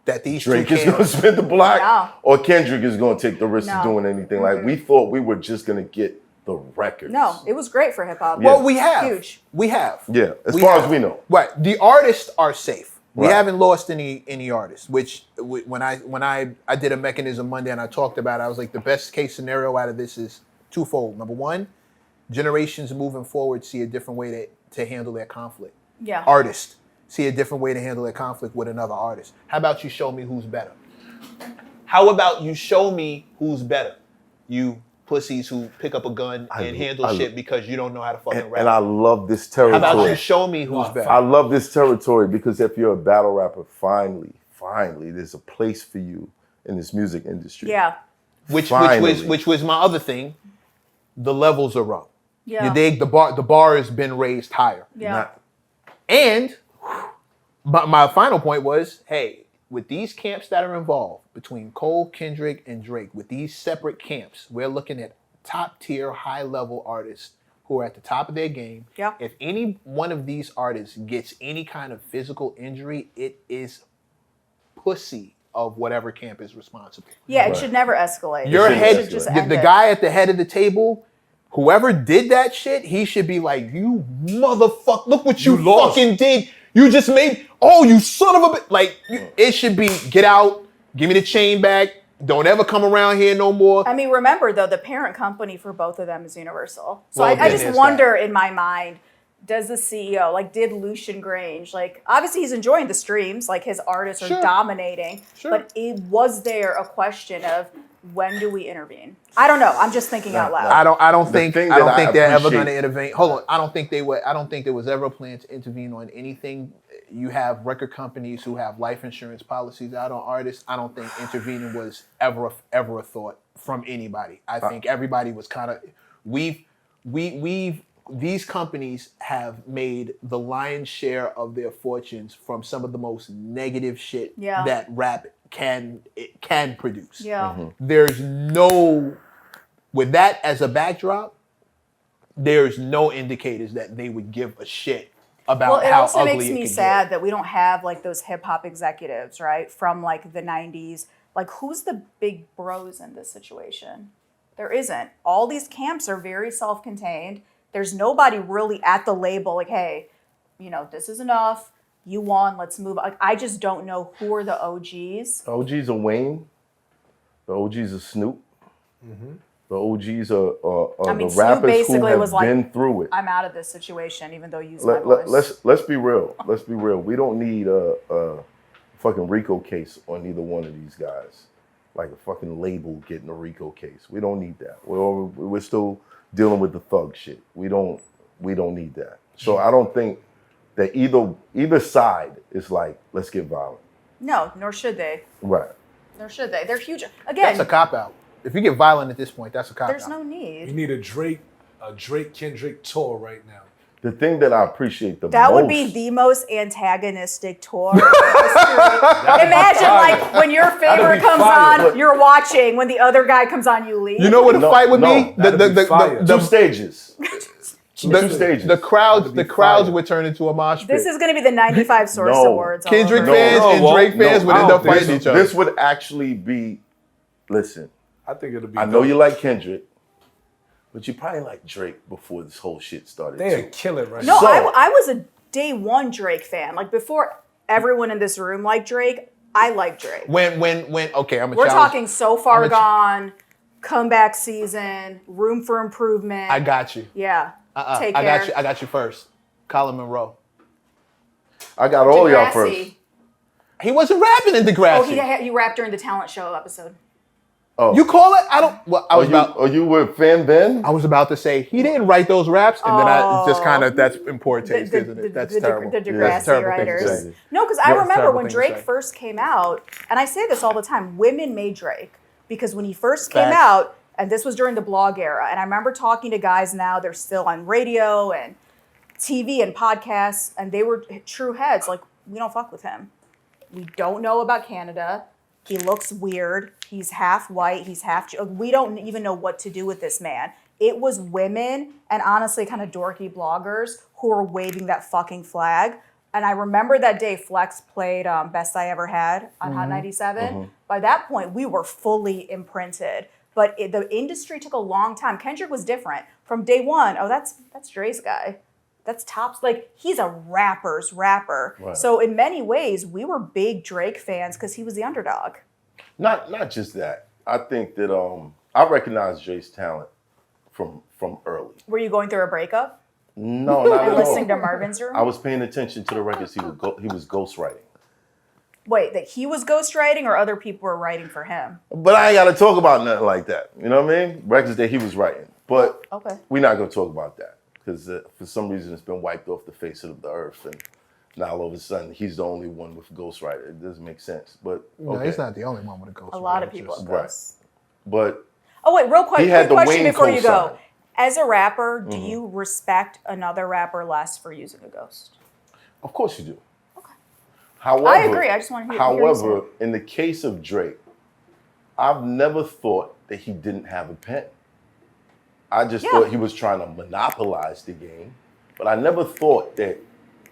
that these Drake two is going to spin the block No. or Kendrick is going to take the risk No. of doing anything. Like, we thought we were just going to get the records. No, it was great for hip hop. Well, we have. Huge. We have. Yeah, as We far have. as we know. Right. The artists are safe. We Right. haven't lost any artists. Which when I did a Mechanism Monday and I talked about it, I was like, the best case scenario out of this is twofold. Number one, generations moving forward see a different way to handle their conflict. Yeah. Artists see a different way to handle their conflict with another artist. How about you show me who's better? How about you show me who's better? You pussies who pick up a gun and handle shit because you don't know how to fucking rap. And I love this How about you territory. show me who's better? I love this territory because if you're a battle rapper, finally, there's a place for you in this music industry. Yeah. Which Finally. was my other thing. The levels are up. Yeah. You dig? The bar has been raised higher. Yeah. Not- And my final point was, hey, with these camps that are involved between Cole, Kendrick, and Drake, with these separate camps, we're looking at top tier, high level artists who are at the top of their game. Yeah. If any one of these artists gets any kind of physical injury, it is pussy of whatever camp is responsible. Yeah, it Right. should never escalate. Your It head, should just the end it. guy at the head of the table, whoever did that shit, he should be like, you motherfucker, look what you lost. fucking did. You just made, oh, you son of a bitch. Like, it should be, get out, give me the chain back, don't ever come around here no more. I mean, remember though, the parent company for both of them is Universal. So Well, I then just there's wonder in my mind, does the CEO, like, did Lucian Grange, like, obviously he's enjoying the streams, like his artists are Sure. dominating, Sure. but was there a question of, when do we intervene? I don't know. I'm just thinking out loud. I don't think thing they're that I ever going to appreciate- intervene. Hold on. I don't think there was ever a plan to intervene on anything. You have record companies who have life insurance policies out on artists. I don't think intervening was ever a thought from anybody. I think everybody was kind of these companies have made the lion's share of their fortunes from some of the most negative shit that rap can produce. Yeah. There's no, with that as a backdrop, there's no indicators that they would give a shit about Well, it how also ugly makes it me could sad get. that we don't have like those hip hop executives, right? From like the 90s. Like, who's the big bros in this situation? There isn't. All these camps are very self-contained. There's nobody really at the label like, hey, you know, this is enough. You won. Let's move. Like, I just don't know who are the OGs. The OGs are Wayne. The OGs are Snoop. The OGs are I mean, the Snoop rappers who basically have was like, been through it. I'm out of this situation, even though you use my voice. Let's be real. Let's be real. We don't need a fucking RICO case on either one of these guys. Like a fucking label getting a RICO case. We don't need that. We're still dealing with the thug shit. We don't need that. So I don't think that either side is like, let's get violent. No, nor should they. Right. Nor should they. They're huge. Again, That's a cop out. If you get violent at this point, that's a cop there's out. no You need. need a Drake Kendrick tour right now. The thing that I appreciate the That most. would be the most antagonistic tour in history. Imagine like when your favorite be comes fire. on, you're watching. When the other guy comes on, you leave. You know what the fight would be? that'd be fire. Two stages. The stages. the crowds That'd be crowds fire. would turn into a mosh pit. This is going to be the 95 Source No. Awards. all Kendrick over. fans No, and well, Drake fans would I end don't up think fighting so. each other. This would actually be. Listen, I think it'll be. I know dope. you like Kendrick, but you probably like Drake before this whole shit started. They'll too. kill it right No, now. I was a day one Drake fan. Like before everyone in this room liked Drake, I liked Drake. When okay, I'm a We're challenge. talking So Far Gone, Comeback Season, Room for Improvement. I got you. Yeah. Take I care. got you. I got you first. Colin Monroe. I got all y'all Degrassi. first. He wasn't rapping in Degrassi. Oh, you rapped during the talent show episode. Oh, You call it? I don't. Well, I was about. you were Fan Ben? I was about to say he didn't write those raps, and then I just kind of that's in poor The, taste, the, isn't the, it? That's the, terrible. the That's a Degrassi terrible thing to writers. say. No, because I That's a remember terrible when thing to Drake say. first came out, and I say this all the time, women made Drake. Because when he first came Facts. out, and this was during the blog era, and I remember talking to guys now, they're still on radio and TV and podcasts, and they were true heads. Like, we don't fuck with him. We don't know about Canada. He looks weird. He's half white. He's half. We don't even know what to do with this man. It was women and honestly kind of dorky bloggers who were waving that fucking flag. And I remember that day Flex played Best I Ever Had on Hot 97. By that point, we were fully imprinted. But the industry took a long time. Kendrick was different. From day one, oh, that's Dre's guy. That's Top's, like, he's a rapper's rapper. Right. So in many ways, we were big Drake fans because he was the underdog. Not just that. I think that I recognize Dre's talent from early. Were you going through a breakup No, not and at listening to all. Marvin's Room? I was paying attention to the records he was ghostwriting. Wait, that he was ghostwriting or other people were writing for him? But I ain't got to talk about nothing like that. You know what I mean? Records that he was writing. But Okay. we're not going to talk about that because for some reason it's been wiped off the face of the earth. And now all of a sudden he's the only one with ghostwriter. It doesn't make sense. But No, okay. he's not the only one with a ghost. A lot of people have Right. ghosts. But Oh, wait, real quick, He had quick the question Wayne before you go. cosign. As a rapper, do you respect another rapper less for using a ghost? of course you do. Okay. However, I agree. I just want to hear you say However, it. in the case of Drake, I've never thought that he didn't have a pen. I just Yeah. thought he was trying to monopolize the game, but I never thought that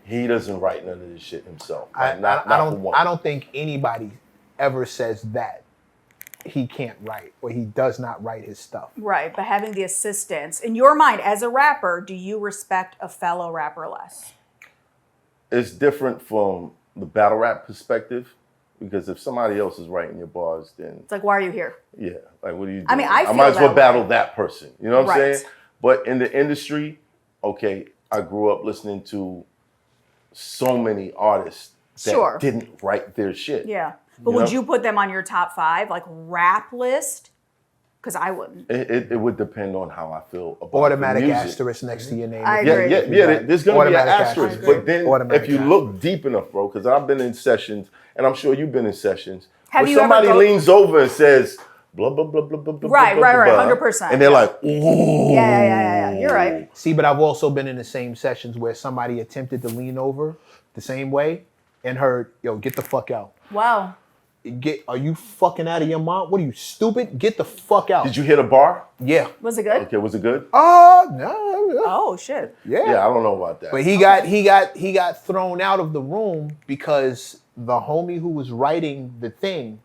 he doesn't write none of this shit himself. I Like, not for one. don't think anybody ever says that he can't write or he does not write his stuff. Right, but having the assistance. In your mind, as a rapper, do you respect a fellow rapper less? It's different from the battle rap perspective because if somebody else is writing your bars, then It's like, why are you here? yeah, like what are you doing? I mean, I feel might as well that battle way. that person. You know what I'm Right. saying? But in the industry, okay, I grew up listening to so many artists that Sure. didn't write their shit. Yeah. But You would know? you put them on your top 5, like rap list? Because I wouldn't. It would depend on how I feel about Automatic the music. asterisk next to your name. I agree. Yeah. There's gonna be an Automatic asterisk, asterisk. but then Automatic if you look deep enough, bro, because I've been in sessions, and I'm sure you've been in sessions, Have where you ever somebody go- leans over and says blah blah blah blah blah blah. Right, blah, right, blah, right, blah, 100%. and they're like, ooh. Yeah. You're right. See, but I've also been in the same sessions where somebody attempted to lean over the same way and heard, yo, get the fuck out. Wow. Are you fucking out of your mind? What are you, stupid? Get the fuck out. Did you hit a bar? Yeah. Was it good? Okay, was it good? No. Oh shit. Yeah. Yeah, I don't know about that. But he got thrown out of the room because the homie who was writing the thing,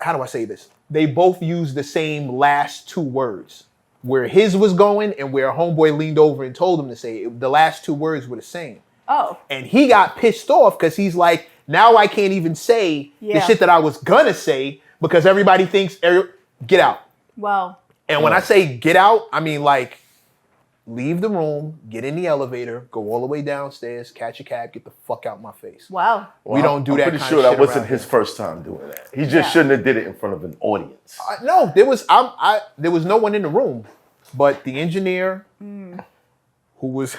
how do I say this? They both used the same last two words. Where his was going and where homeboy leaned over and told him to say it, the last two words were the same. Oh. And he got pissed off because he's like, now I can't even say the shit that I was gonna say because everybody thinks, get out. Well. And when I say get out, I mean like, leave the room, get in the elevator, go all the way downstairs, catch a cab, get the fuck out my face. Wow. Well, We don't do that I'm pretty kind sure of that shit wasn't around his here. first time doing that. He just shouldn't have did it in front of an audience. No, there was no one in the room, but the engineer who was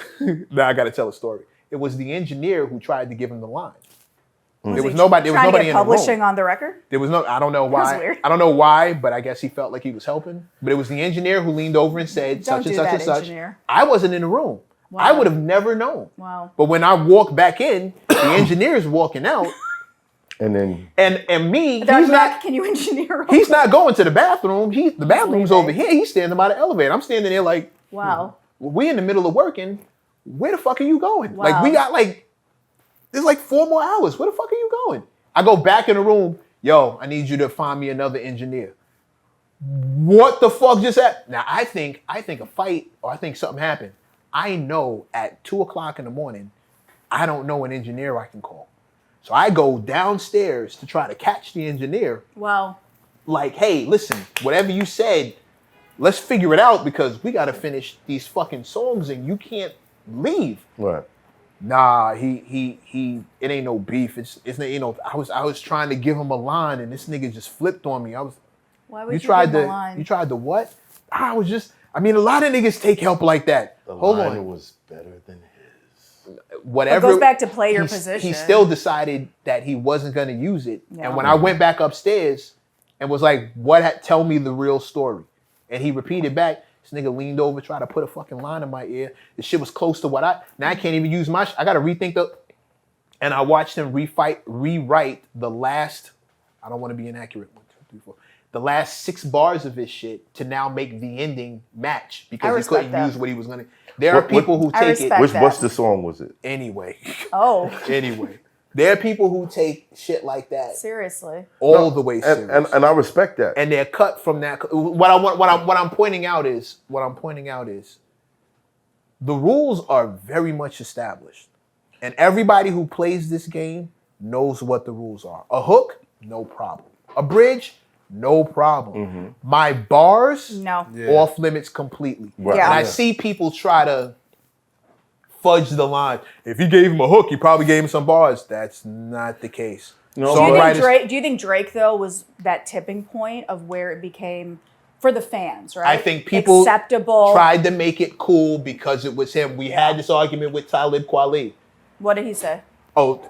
now I got to tell a story. It was the engineer who tried to give him the line. There was nobody. There was Trying to nobody get in the room. publishing on the record. There was no. I don't know why. That's weird. I don't know why, but I guess he felt like he was helping. But it was the engineer who leaned over and said Don't such and do such that, and such. engineer. I wasn't in the room. Wow. I would have never known. Wow. But when I walked back in, the engineer is walking out, And then and me, They're he's like, not. "Mac, can you engineer? He's not going to the bathroom. The bathroom's leaving. over here. He's standing by the elevator. I'm standing there like, Wow. we in the middle of working. Where the fuck are you going? Like Wow. we got there's like 4 more hours. Where the fuck are you going? I go back in the room. Yo, I need you to find me another engineer. What the fuck just happened? Now I think a fight or I think something happened. I know at 2:00 in the morning, I don't know an engineer I can call. So I go downstairs to try to catch the engineer. Wow. Like, hey, listen, whatever you said, let's figure it out because we got to finish these fucking songs and you can't leave. right. Nah, it ain't no beef. It's I was trying to give him a line and this nigga just flipped on me. Why would You you tried give him to a line? you tried to what? A lot of niggas take help like that. The Hold line on. was better than his. Whatever. It goes back to play your he position. still decided that he wasn't going to use it. Yeah. And when I went back upstairs and was like, tell me the real story. And he repeated back, this nigga leaned over, tried to put a fucking line in my ear. The shit was close to now I can't even use I got to rethink and I watched him rewrite the last, I don't want to be inaccurate, 1, 2, 3, 4. The last 6 bars of his shit to now make the ending match because he couldn't use what he was gonna. There are people who take it What's the song was it? anyway. Oh. Anyway, there are people who take shit like that Seriously. all the way serious, And I respect that. and they're cut from that. What I'm pointing out is the rules are very much established, and everybody who plays this game knows what the rules are. A hook, no problem. A bridge, no problem. My bars, No. off limits completely. Right. Yeah. And I see people try to fudge the line. If he gave him a hook, he probably gave him some bars. That's not the case. No, Do you think Drake though was that tipping point of where it became for the fans, right? I think people acceptable. tried to make it cool because it was him. We had this argument with Talib Kweli. What did he say? Oh,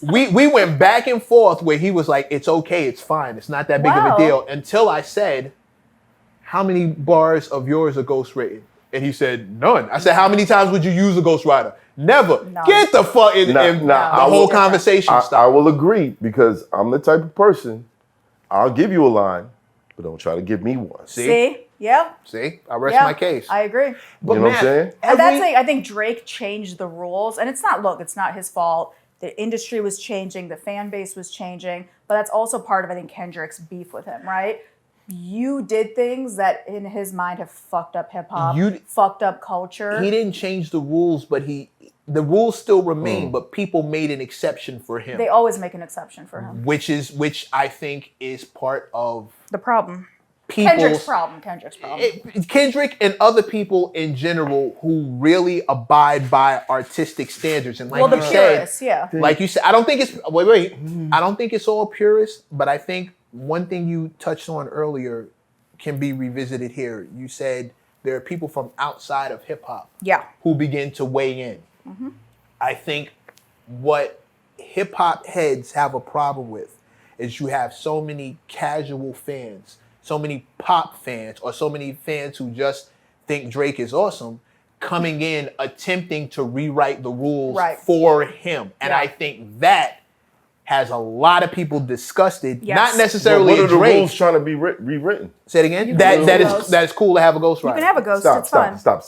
we went back and forth where he was like, it's okay, it's fine, it's not that big of Wow. a deal. Until I said, how many bars of yours are ghostwritten? And he said, none. I said, how many times would you use a ghostwriter? Never. None. Get the fuck in. And the whole conversation I stopped. will agree because I'm the type of person, I'll give you a line, but don't try to give me one. See? Yeah. See? I rest Yeah. my case. I agree. But You know what I'm saying? And that's like, I think Drake changed the rules, and it's not his fault. The industry was changing, the fan base was changing, but that's also part of, I think, Kendrick's beef with him, right? You did things that in his mind have fucked up hip hop, fucked up culture. He didn't change the rules, but the rules still remain, but people made an exception for him. They always make an exception for him. Which I think is part of The problem. people's Kendrick's problem. Kendrick and other people in general who really abide by artistic standards. And like the you said, purists, yeah. like you said, I don't think it's I don't think it's all purists, but I think one thing you touched on earlier can be revisited here. You said there are people from outside of hip hop who begin to weigh in. I think what hip hop heads have a problem with is you have so many casual fans, so many pop fans, or so many fans who just think Drake is awesome, coming in attempting to rewrite the rules for him. And I think that has a lot of people disgusted, not necessarily what are the Drake. rules trying to be rewritten? Say it again. That is cool to have a ghostwriter. You can have a ghost. It's fun. Stop.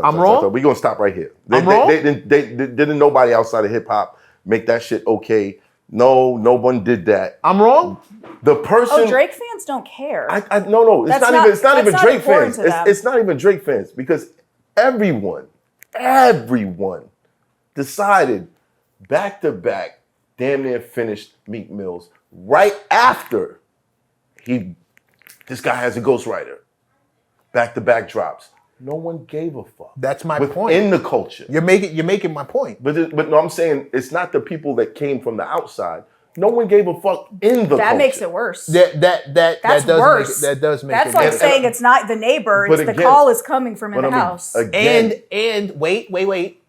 I'm wrong? We're going to stop right here. I'm wrong? Didn't nobody outside of hip hop make that shit okay? No one did that. I'm wrong? The person... Oh, Drake fans don't care. No. It's not even Drake fans. It's It's not even Drake fans because everyone decided back to back, damn near finished Meek Mill's right after this guy has a ghostwriter. Back to back drops. No one gave a fuck. That's my point. In the culture. You're making my point. But no, I'm saying it's not the people that came from the outside. No one gave a fuck in the culture. That makes it worse. That's worse. That does make it That's like saying it's not the neighbor, it's the call is coming from in the house. And wait.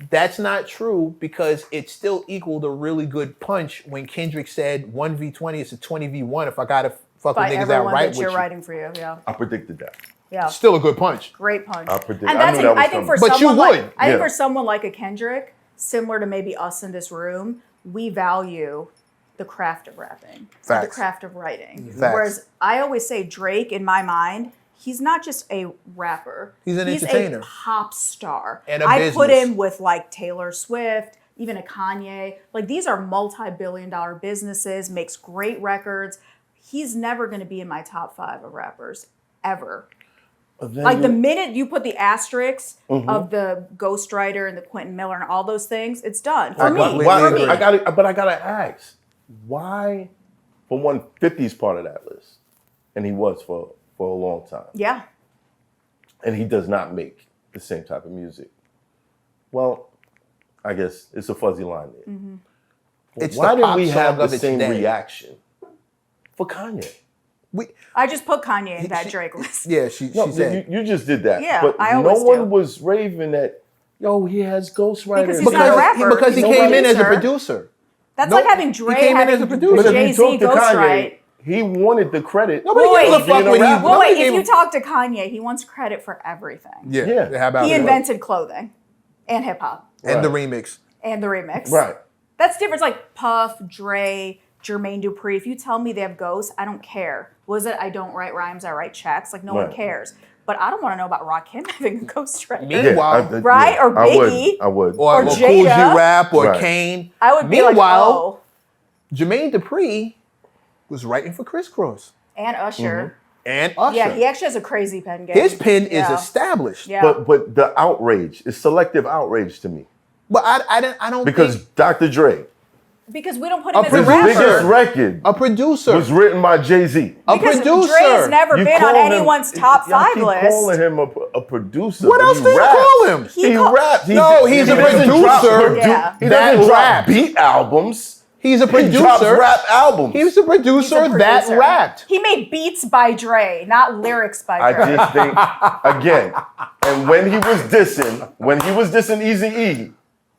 That's not true because it still equaled a really good punch when Kendrick said 1v20 is a 20v1 if I gotta fuck with niggas that write with you. Writing for you, yeah. I predicted that. Yeah. Still a good punch. Great punch. I predicted. And that's I think for but someone you would. I think for someone like a Kendrick, similar to maybe us in this room, we value the craft of rapping, the craft of writing. Facts. Whereas I always say Drake, in my mind, he's not just a rapper. He's an entertainer. He's a pop star. And I put him with like Taylor Swift, even a Kanye. Like these are multi-billion-dollar businesses, makes great records. He's never going to be in my top 5 of rappers, ever. Like the minute you put the asterisks of the ghostwriter and the Quentin Miller and all those things, it's done. For me. I gotta ask, why, for one, 50's part of that list, and he was for a long time. Yeah. And he does not make the same type of music. Well, I guess it's a fuzzy line there. It's why the did pop we have song the of its same day. reaction for Kanye? I just put Kanye in that Drake list. Yeah, she said. You just did that. Yeah, but I no always one do. was raving that, yo, he has ghostwriters. Because he's not a rapper. Because he came in as a producer. That's like having Dre came in as having a producer. But if you Jay-Z talk to Kanye, ghostwrite. he wanted the credit. Nobody Boy, gives a fuck when he... Boy, if you talk to Kanye, he wants credit for everything. Yeah. How about He that? invented clothing and hip hop. And the remix. And the remix. Right. That's different. It's like Puff, Dre, Jermaine Dupri. If you tell me they have ghosts, I don't care. Was it I don't write rhymes, I write checks? Like no one cares. But I don't want to know about Rakim having a ghostwriter. Meanwhile, right? Or Biggie. I would. Or Cool G Jada. Rap or Kane. I would be like, oh. Jermaine Dupri was writing for Criss Cross. And Usher. And Usher. Yeah, he actually has a crazy pen game. His pen is established. Yeah. But the outrage is selective outrage to me. But I don't because think... Dr. Dre, because we don't put him as a his rapper. biggest record a producer was written by Jay-Z. Because Dre has never been on anyone's top 5 list. Y'all keep calling him a producer. What else do you call him? He raps. No, he's a producer. He doesn't drop beat albums. He's a producer. He drops rap albums. He was a producer that rapped. He made beats by Dre, not lyrics by Dre. I just think, again, and when he was dissing Eazy-E,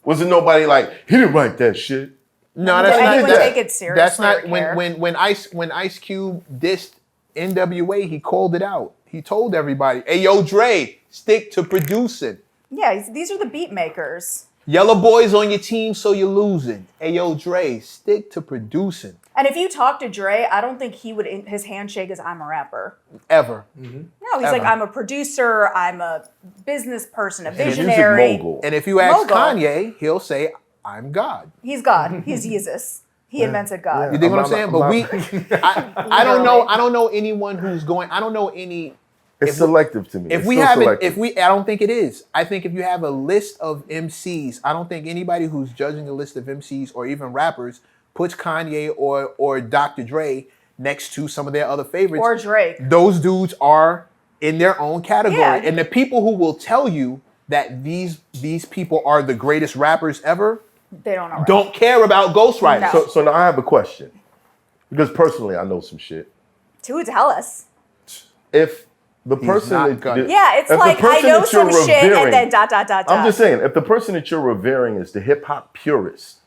wasn't nobody like, he didn't write that shit. No, that's not that. Take it seriously. That's not when Ice Cube dissed NWA, he called it out. He told everybody, "Hey, yo, Dre, stick to producing." Yeah, these are the beat makers. Yellow boys on your team, so you're losing. Hey, yo, Dre, stick to producing. And if you talk to Dre, I don't think he would. His handshake is "I'm a rapper." Ever. No, he's like, "I'm a producer. I'm a business person, a visionary." And if you ask Kanye, he'll say, "I'm God." He's God. He's Jesus. He invented God. You dig what I'm saying? But I don't know. I don't know anyone who's going. I don't know any. It's selective to me. I don't think it is. I think if you have a list of MCs, I don't think anybody who's judging a list of MCs or even rappers puts Kanye or Dr. Dre next to some of their other favorites. Or Drake. Those dudes are in their own category. Yeah. And the people who will tell you that these people are the greatest rappers ever, they don't know. Don't care about ghostwriters. No. So now I have a question. Because personally, I know some shit. To tell us. If the person not gonna- Yeah, it's if the like, I person know that you're some shit, revering- and then ... I'm just saying, if the person that you're revering is the hip hop purist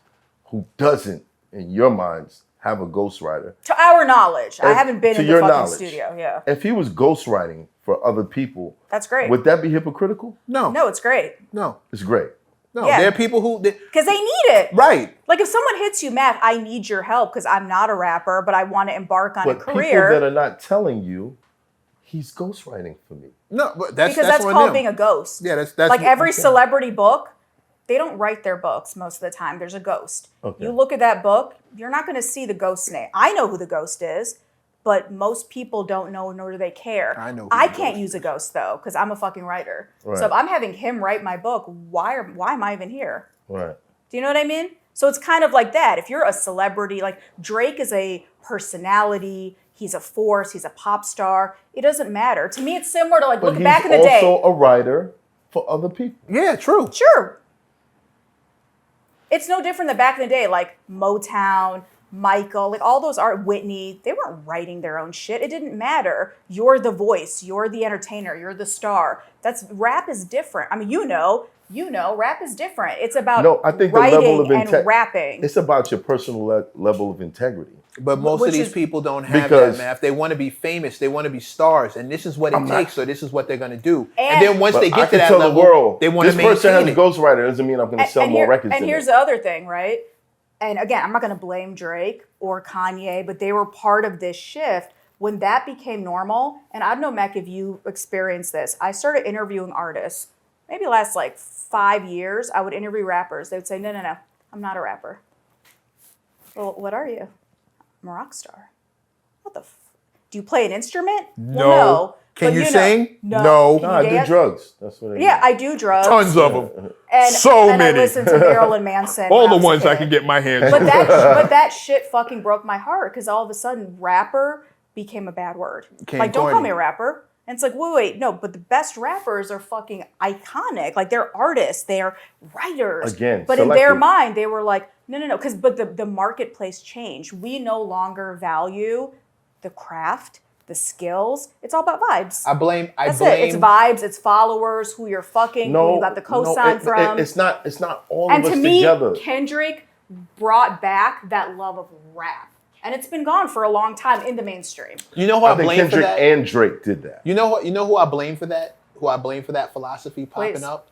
who doesn't, in your minds, have a ghostwriter. To our knowledge. I haven't been to in the your fucking knowledge, studio. Yeah. If he was ghostwriting for other people, That's great. would that be hypocritical? No. No, it's great. No. It's great. No. Yeah. There are people who... Because they need it. Right. Like if someone hits you, Matt, I need your help because I'm not a rapper, but I want to embark on a But career. people that are not telling you, he's ghostwriting for me. No, but that's Because that's on called them. being a ghost. Yeah, that's like every okay. celebrity book, they don't write their books most of the time. There's a ghost. Okay. You look at that book, you're not going to see the ghost's name. I know who the ghost is, but most people don't know, nor do they care. I know who I the can't ghost use a ghost though, because I'm a fucking writer. Right. So if I'm having him write my book, why am I even here? Right. Do you know what I mean? So it's kind of like that. If you're a celebrity, like Drake is a personality, he's a force, he's a pop star. It doesn't matter. To me, it's similar to like, But look he's back in the day. also a writer for other people. Yeah, true. Sure. It's no different than back in the day, like Motown, Michael, like all those art, Whitney, they weren't writing their own shit. It didn't matter. You're the voice, you're the entertainer, you're the star. Rap is different. I mean, you know, rap is different. It's about No, I think the writing level of and rapping. It's about your personal level of integrity. But most Which of these is- people don't have Because- that, man. If they want to be famous, they want to be stars, and this is what it I'm not- takes. So this is what they're going to do. And- And then once But they I get to can that tell level, the world, they want this to person has maintain a it. ghostwriter. Doesn't mean I'm going to sell more records. And than here's them. the other thing, right? And again, I'm not going to blame Drake or Kanye, but they were part of this shift when that became normal. And I don't know, Mec, if you experienced this. I started interviewing artists. Maybe last like 5 years, I would interview rappers. They would say, no, I'm not a rapper. Well, what are you? I'm a rock star. What the do you play an instrument? No. Well, no. Can But you know- sing? No. No. Can No, you I do dance? drugs. That's what I Yeah, do. I do drugs. Tons of them. And, So and many. I listen to Marilyn Manson. All when the was a ones I kid. can get my hands But on. that shit fucking broke my heart because all of a sudden rapper became a bad word. Became Like, don't call corny. me a rapper. And it's like, wait, no, but the best rappers are fucking iconic. Like they're artists, they're writers. Again, but in their selective. mind, they were like, no, but the marketplace changed. We no longer value the craft, the skills. It's all about vibes. I blame. That's it. It's vibes. It's followers. Who you're fucking. who you got the cosign from. It's not all And of to us me, together. Kendrick brought back that love of rap. And it's been gone for a long time in the mainstream. You know who I I think blame for Kendrick that? and Drake did that. You know who I blame for that? Who I blame for that philosophy popping Please. up?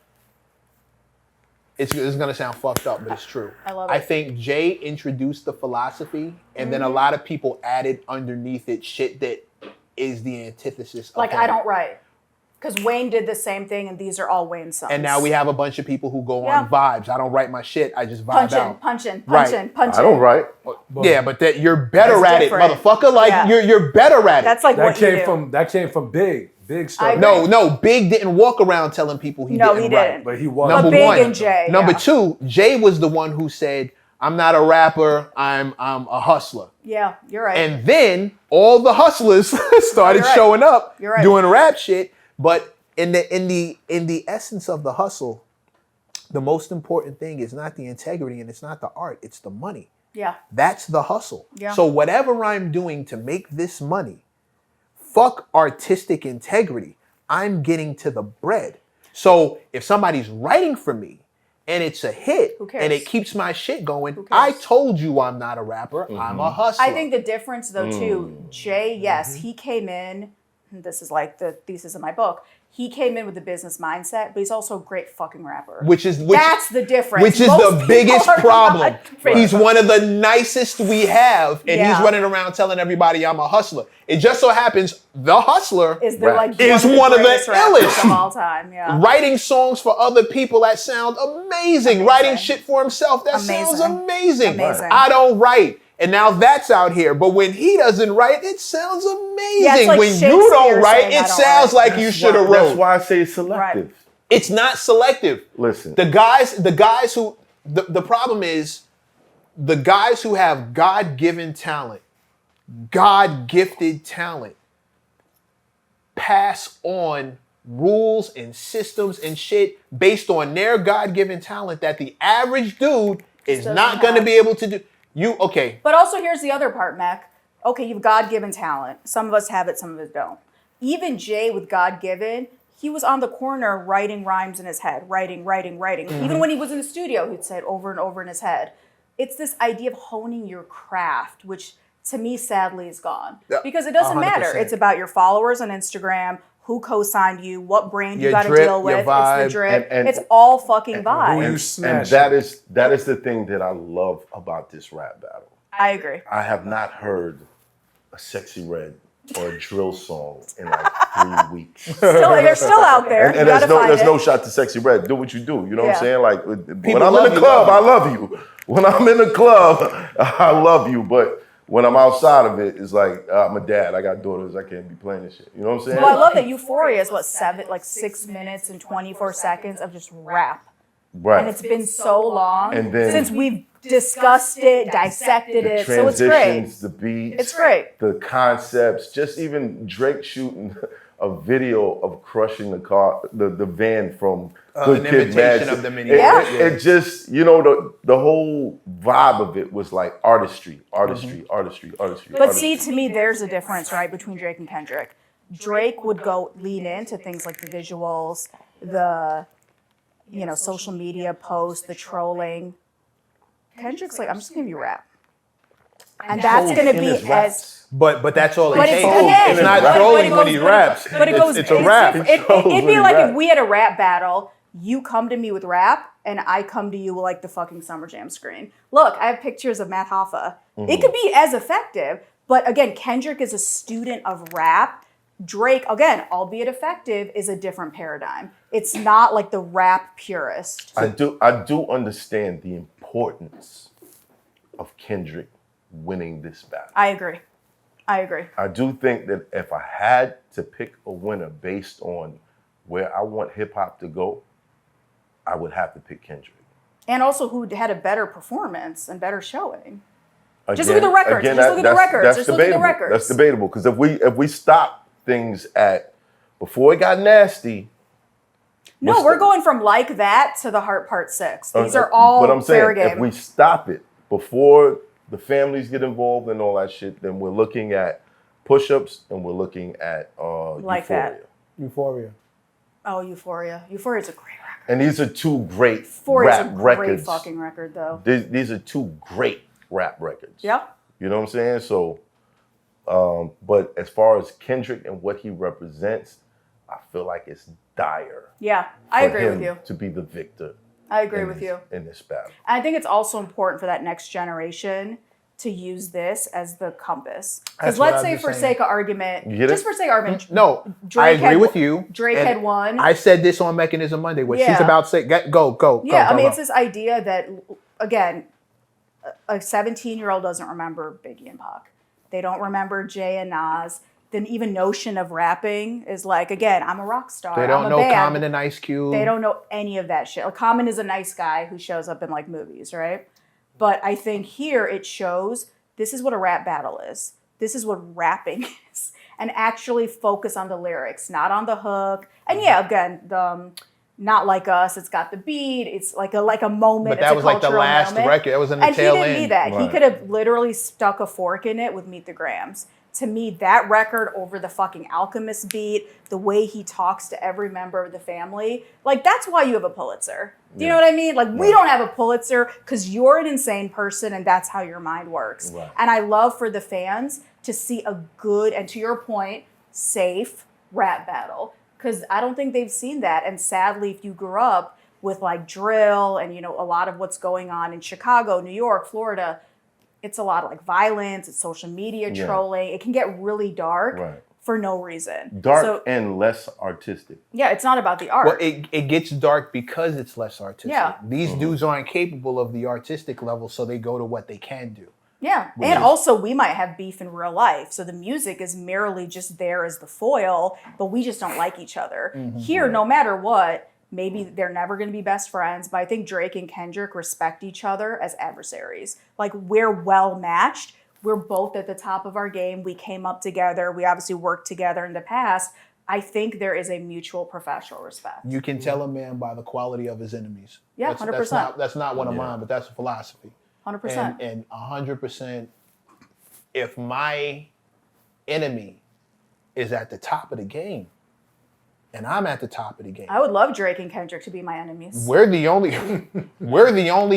It's going to sound fucked up, but it's true. I love I it. think Jay introduced the philosophy, and then a lot of people added underneath it shit that is the antithesis of Like, him. I don't write. Because Wayne did the same thing, and these are all Wayne's songs. And now we have a bunch of people who go Yeah. on vibes. I don't write my shit. I just vibe out. punching. Right. I don't write. Yeah, but that you're better That's at different. it, motherfucker. Like Yeah. you're better at it. That's like That what you came do. from Big. Big I stuff. agree. No, Big didn't walk around telling people he No, didn't he write. didn't. But he was. Number Big one. and Jay, Number yeah. two, Jay was the one who said, "I'm not a rapper. I'm a hustler." Yeah, you're right. And then all the hustlers started You're right. showing up You're right. doing rap shit. But in the essence of the hustle, the most important thing is not the integrity and it's not the art, it's the money. yeah. That's the hustle. Yeah. So whatever I'm doing to make this money, fuck artistic integrity. I'm getting to the bread. So if somebody's writing for me and it's a hit Who cares? and it keeps my shit going, cares? I told you I'm not a rapper. I'm a hustler. I think the difference, though, too, Jay, yes, he came in, and this is like the thesis of my book, he came in with a business mindset, but he's also a great fucking rapper. That's the difference. Which is Most the people biggest are problem. not great. He's one of the nicest we have, and Yeah. he's running around telling everybody I'm a hustler. It just so happens the hustler Is the, like, is one of the greatest rappers illest. of all time, yeah. writing songs for other people that sound amazing. Writing shit for himself that sounds amazing. Amazing. I don't write. And now that's out here. But when he doesn't write, it sounds amazing. Yeah, it's like when you Shakespeare don't write, saying, "I it don't sounds write." like you should have That's wrote. why I say it's selective. Right. It's not selective. Listen. The guys who the problem is the guys who have God-given talent, God-gifted talent, pass on rules and systems and shit based on their God-given talent that the average dude is Doesn't not going to have. be able to do. Okay. But also, here's the other part, Mac. okay, you've God-given talent. Some of us have it, some of us don't. Even Jay with God-given, he was on the corner writing rhymes in his head, writing. Even when he was in the studio, he'd say it over and over in his head. It's this idea of honing your craft, which to me, sadly, is gone. Because it doesn't 100%. matter. It's about your followers on Instagram, who co-signed you, what brand you Your got to drip, deal with. your It's vibe. the drip. And it's all fucking who vibe. you And smash that is the thing that I love about this rap battle. I agree. I have not heard a Sexy Red or a drill song in like 3 weeks. They're still out there. And You there's gotta find there's it. no shot to Sexy Red. Do what you do. You know what Yeah. I'm saying? Like when People I'm in love the you, club, love I love you. When I'm in the club, I love you. But when I'm outside of it, it's like I'm a dad. I got daughters. I can't be playing this shit. You know what I'm saying? Well, I love that Euphoria is 6 minutes and 24 seconds of just rap. Right. And it's been so long And then- since we've discussed it, dissected the it. So it's great. transitions, the beats, It's great. the concepts, just even Drake shooting a video of crushing the car, the van from Good an Kid, imitation Mad of the mini. It, Yeah. it just, you know, the whole vibe of it was like artistry. But see, to me, there's a difference, right, between Drake and Kendrick. Drake would lean into things like the visuals, the, social media posts, the trolling. Kendrick's like, I'm just gonna give you rap. And that's gonna in be his raps. But that's all it But takes. it's It's not but it trolling goes- when he raps. But it goes. It's a rap. It'd trolls be when he like raps. if we had a rap battle. You come to me with rap, and I come to you with like the fucking Summer Jam screen. Look, I have pictures of Matt Hoffa. It could be as effective, but again, Kendrick is a student of rap. Drake, again, albeit effective, is a different paradigm. It's not like the rap purist. I do understand the importance of Kendrick winning this battle. I agree. I do think that if I had to pick a winner based on where I want hip hop to go, I would have to pick Kendrick. And also who had a better performance and better showing. Again, Just look at the records. Just look at the records. That's Just look at the debatable. records. That's debatable because if we stop things at before it got nasty. No, we're going from Like That to The Heart Part 6. These are But all I'm fair saying game. if we stop it before the families get involved and all that shit, then we're looking at push-ups and we're looking at Like Euphoria. That. Euphoria. Oh, Euphoria. Euphoria's a great record. And these are two great Euphoria's rap a great records. fucking record, though. These are two great rap records. Yep. You know what I'm saying? So, but as far as Kendrick and what he represents, I feel like it's dire. Yeah, I for agree him with you. to be the victor. I agree in with this- you. in this battle. I think it's also important for that next generation to use this as the compass. Because That's what let's I'm say just for saying. sake of argument, You get just it? for sake of argument, No, I Drake agree had- with you. Drake And had won. I said this on Mechanism Monday. What she's Yeah. about to say, go. Yeah, I go, mean, go. it's this idea that, again, a 17-year-old doesn't remember Biggie and Pac. They don't remember Jay and Nas. The even notion of rapping is like, again, I'm a rock star. They I'm don't a know band. Common and Ice Cube. They don't know any of that shit. Like, Common is a nice guy who shows up in like movies, right? But I think here it shows this is what a rap battle is. This is what rapping is. And actually focus on the lyrics, not on the hook. And yeah, again, the Not Like Us, it's got the beat. It's like a moment. But that it's was a like the cultural last moment. record. That was in the And he tail didn't end. need that. He Right. could have literally stuck a fork in it with Meet the Grams. To me, that record over the fucking Alchemist beat, the way he talks to every member of the family, like that's why you have a Pulitzer. Do you know what I mean? Like we don't have a Pulitzer because you're an insane person and that's how your mind works. Right. And I love for the fans to see a good, and to your point, safe rap battle. Because I don't think they've seen that. And sadly, if you grew up with like drill and, a lot of what's going on in Chicago, New York, Florida, it's a lot of like violence, it's social media Yeah. trolling. It can get really dark Right. for no reason. Dark So, and less artistic. yeah, it's not about the art. Well, it gets dark because it's less artistic. Yeah. These dudes aren't capable of the artistic level, so they go to what they can do. Yeah, and also we might have beef in real life. So the music is merely just there as the foil, but we just don't like each other. Here, no matter what, maybe they're never going to be best friends, but I think Drake and Kendrick respect each other as adversaries. Like we're well matched. We're both at the top of our game. We came up together. We obviously worked together in the past. I think there is a mutual professional respect. You can tell a man by the quality of his enemies. Yeah, That's- 100%. That's not one of mine, but that's a philosophy. 100%. And 100%, if my enemy is at the top of the game and I'm at the top of the game, I would love Drake and Kendrick to be my enemies. we're the only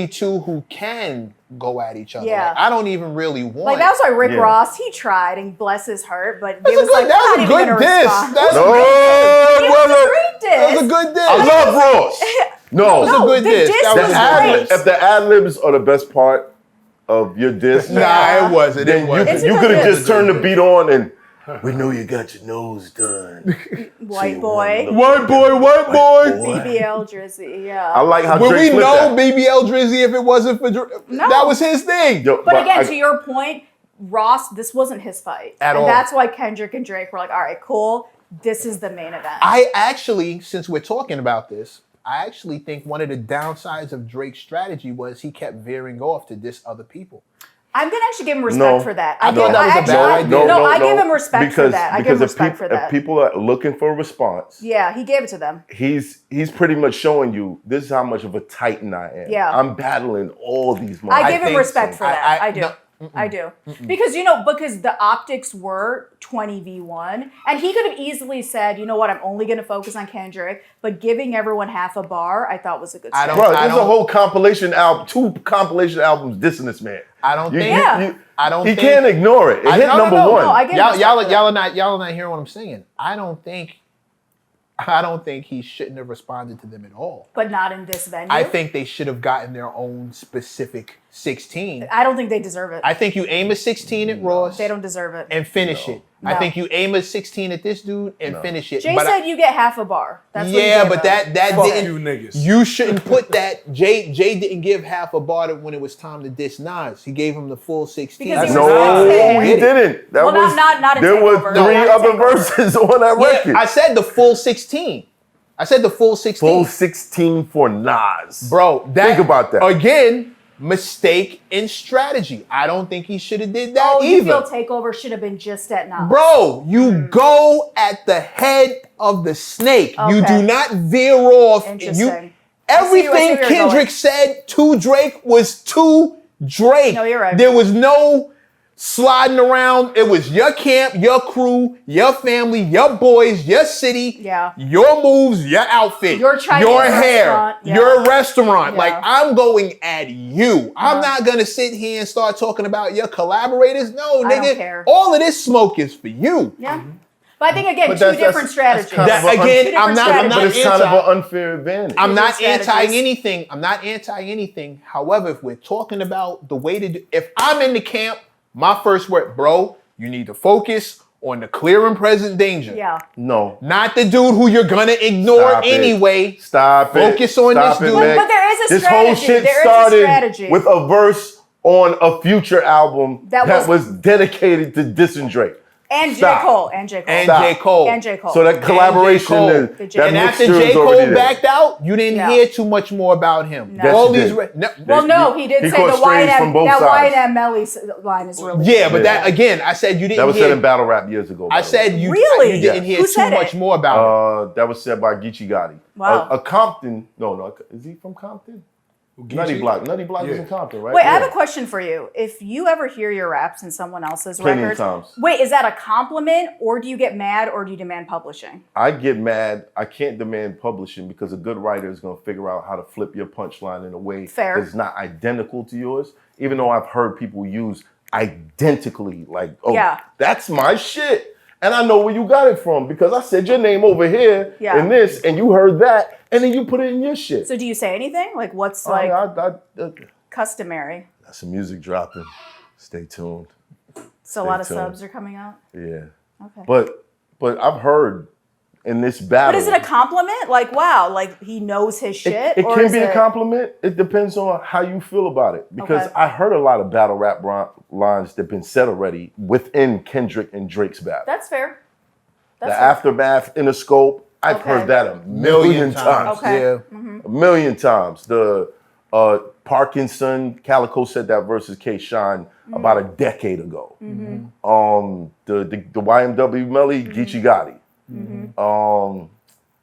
two who can go at each other. Yeah. Like, I don't even really want. Like that's why Rick Yeah. Ross, he tried and bless his heart, but That's it was like, that was not a even good gonna diss. respond. That's No, It was a brother. great diss. that was a good diss. I love Ross. No, That was a good the diss. diss That the was was ad-lib. great. if the ad libs are the best part of your diss, Nah, it wasn't. then It wasn't. It's a you good could have diss. just turned the beat on and we know you got your nose done. White boy, White boy. BBL Drizzy, yeah. I like how Would Drake we flipped know that. BBL Drizzy if it wasn't for Drake? No. That was his thing. Yo, But again, I- to your point, Ross, this wasn't his fight. At and all. that's why Kendrick and Drake were like, all right, cool. This is the main event. I actually, since we're talking about this, I actually think one of the downsides of Drake's strategy was he kept veering off to diss other people. I'm gonna actually give him respect No. for that. I thought that was a bad idea. No, I give him respect for that. I give him Because respect for that. if people are looking for a response, Yeah, he gave it to them. he's pretty much showing you this is how much of a titan I am. Yeah. I'm battling all these I monsters. give him think respect so. for that. I do. no, I do. Because, because the optics were 20v1, and he could have easily said, you know what, I'm only going to focus on Kendrick, but giving everyone half a bar, I thought was a good I strategy. don't- Bro, there's a whole compilation album, 2 compilation albums dissing this man. I don't think. Yeah. I don't He think. can't ignore it. It hit number one. No, I get Y'all, respect y'all, for that. y'all are not hearing what I'm saying. I don't think he shouldn't have responded to them at all. But not in this venue. I think they should have gotten their own specific 16. I don't think they deserve it. I think you aim a 16 at Ross They don't deserve it. and finish it. I No. think you aim a 16 at this dude and finish it. Jay But said you get half a bar. That's what he yeah, gave but them. that Fuck didn't. you niggas. You shouldn't put that. Jay didn't give half a bar when it was time to diss Nas. He gave him the full 16. Because he No, was he didn't. That Well, was not in there were Takeover. 3 Not in other Takeover. verses on that record. Yeah, I said the full 16. I said the full 16. Full 16 for Nas. Bro, Think about that. Again, mistake in strategy. I don't think he should have did that Oh, you either. feel Takeover should have been just at Nas. Bro, you go at the head of the snake. You Okay. do not veer off. Interesting. Everything where you're Kendrick going. said to Drake was to Drake. No, you're right. There was no sliding around. It was your camp, your crew, your family, your boys, your city, Yeah. your moves, your outfit, Your Chinese your hair, restaurant, yeah. your restaurant. Yeah. Like, I'm going at you. I'm not going to sit here and start talking about your collaborators. No, I don't nigga. care. All of this smoke is for you. Yeah. But I think, again, But two that's- different strategies. kind That, of an again, Two I'm different not. I'm strategies. not But it's kind of anti. an unfair advantage. I'm not strategies. anti anything. I'm not anti anything. However, if we're talking about the way to do, if I'm in the camp, my first word, bro, you need to focus on the clear and present danger. Yeah. No. Not the dude who you're gonna ignore Stop it. anyway. Stop it. Focus on Stop this it, dude. Meg. But there is a This whole strategy. shit There is a started strategy. with a verse on a Future album That that was- was dedicated to dissing Drake. And Stop. J. Cole. And J. Cole. And Stop. J. Cole. And J. Cole. So that collaboration, Cole. is, The that J. And after mixture J. is already Cole there. backed out, you didn't Yeah. hear too much more about him. No. Yes, All you these. did. Well, no, he did He say caught the strays from both that sides. YNM Melly line is really Yeah, but Yeah. that again, I said you didn't That was hear. said in battle rap years ago. by I the said way. you, Really? you didn't Yeah. hear Who too said much it? more about him. That was said by Geechee Gotti. Wow. A Compton. No, is he from Compton? Nutty Block. Nutty Block is Yeah. in Compton, right? Wait, I Yeah. have a question for you. If you ever hear your raps in someone else's Plenty of records, times. wait, is that a compliment or do you get mad or do you demand publishing? I get mad. I can't demand publishing because a good writer is going to figure out how to flip your punchline in a way Fair. that's not identical to yours. Even though I've heard people use identically, like, oh, Yeah. that's my shit. And I know where you got it from because I said your name over here Yeah. in this, and you heard that, and then you put it in your shit. So do you say anything? Like what's Oh, like I- customary? that's some music dropping. Stay tuned. So a lot of Stay tuned. subs are coming out? Yeah. Okay. But I've heard in this battle. But is it a compliment? Like, wow, like he knows his shit? It or can is be a compliment. It depends on how you feel about it. Because Okay. I heard a lot of battle rap lines that have been said already within Kendrick and Drake's battle. That's fair. That's The fair. aftermath in the scope, I've Okay. heard that a million times. Okay. Yeah. A million times. The Parkinson, Calico said that versus K Shine about a decade ago. The YMW Melly, Geechee Gotti.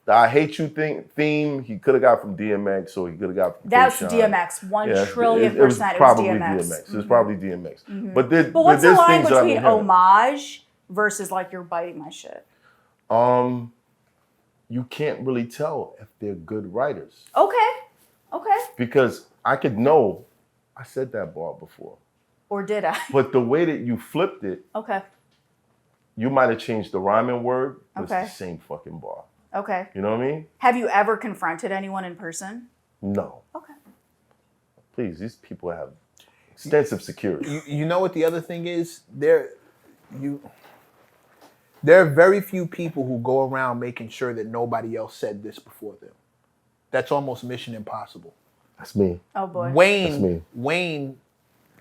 The I Hate You theme, he could have got from DMX, or he could have got from That's K-Shine. DMX, 1 Yeah, trillion it was percent. probably It was DMX. It was probably DMX. But what's the there's line things that I've between been hearing. homage versus like you're biting my shit? You can't really tell if they're good writers. Okay. Because I could know I said that bar before. Or did I? But the way that you flipped it, Okay. you might have changed the rhyming word, but Okay. it's the same fucking bar. Okay. You know what I mean? Have you ever confronted anyone in person? No. Okay. Please, these people have extensive security. You know what the other thing is? There are very few people who go around making sure that nobody else said this before them. That's almost mission impossible. That's me. Oh boy. That's me. Wayne,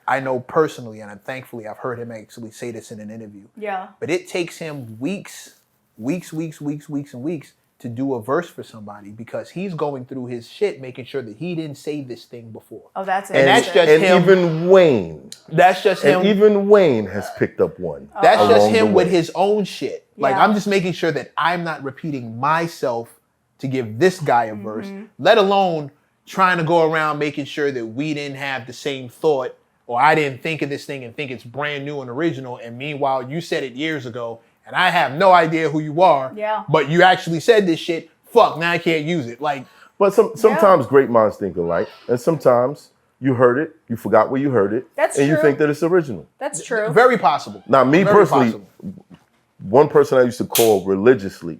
I know personally, and thankfully I've heard him actually say this in an interview. Yeah. But it takes him weeks and weeks to do a verse for somebody because he's going through his shit, making sure that he didn't say this thing before. Oh, that's And that's interesting. just him. Even Wayne. That's just him. And even Wayne has picked up one. That's just along the him with way. his own shit. Like, Yeah. I'm just making sure that I'm not repeating myself to give this guy a verse, let alone trying to go around making sure that we didn't have the same thought or I didn't think of this thing and think it's brand new and original. And meanwhile, you said it years ago and I have no idea who you are. Yeah. But you actually said this shit. Fuck, now I can't use it. Like, But sometimes great minds think alike. And sometimes you heard it, you forgot where you heard it. That's and you true. think that it's original. That's true. very possible. Now, me Very personally, possible. one person I used to call religiously,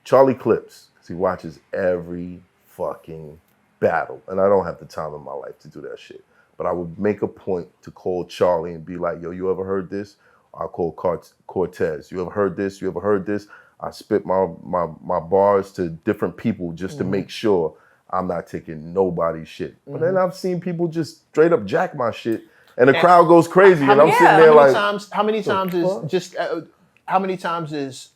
Charlie Clips, because he watches every fucking battle. And I don't have the time in my life to do that shit. But I would make a point to call Charlie and be like, yo, you ever heard this? I'll call Cortez. You ever heard this? You ever heard this? I spit my bars to different people just to make sure I'm not taking nobody's shit. But then I've seen people just straight up jack my shit. And the crowd goes crazy. And I'm sitting there like... How many times is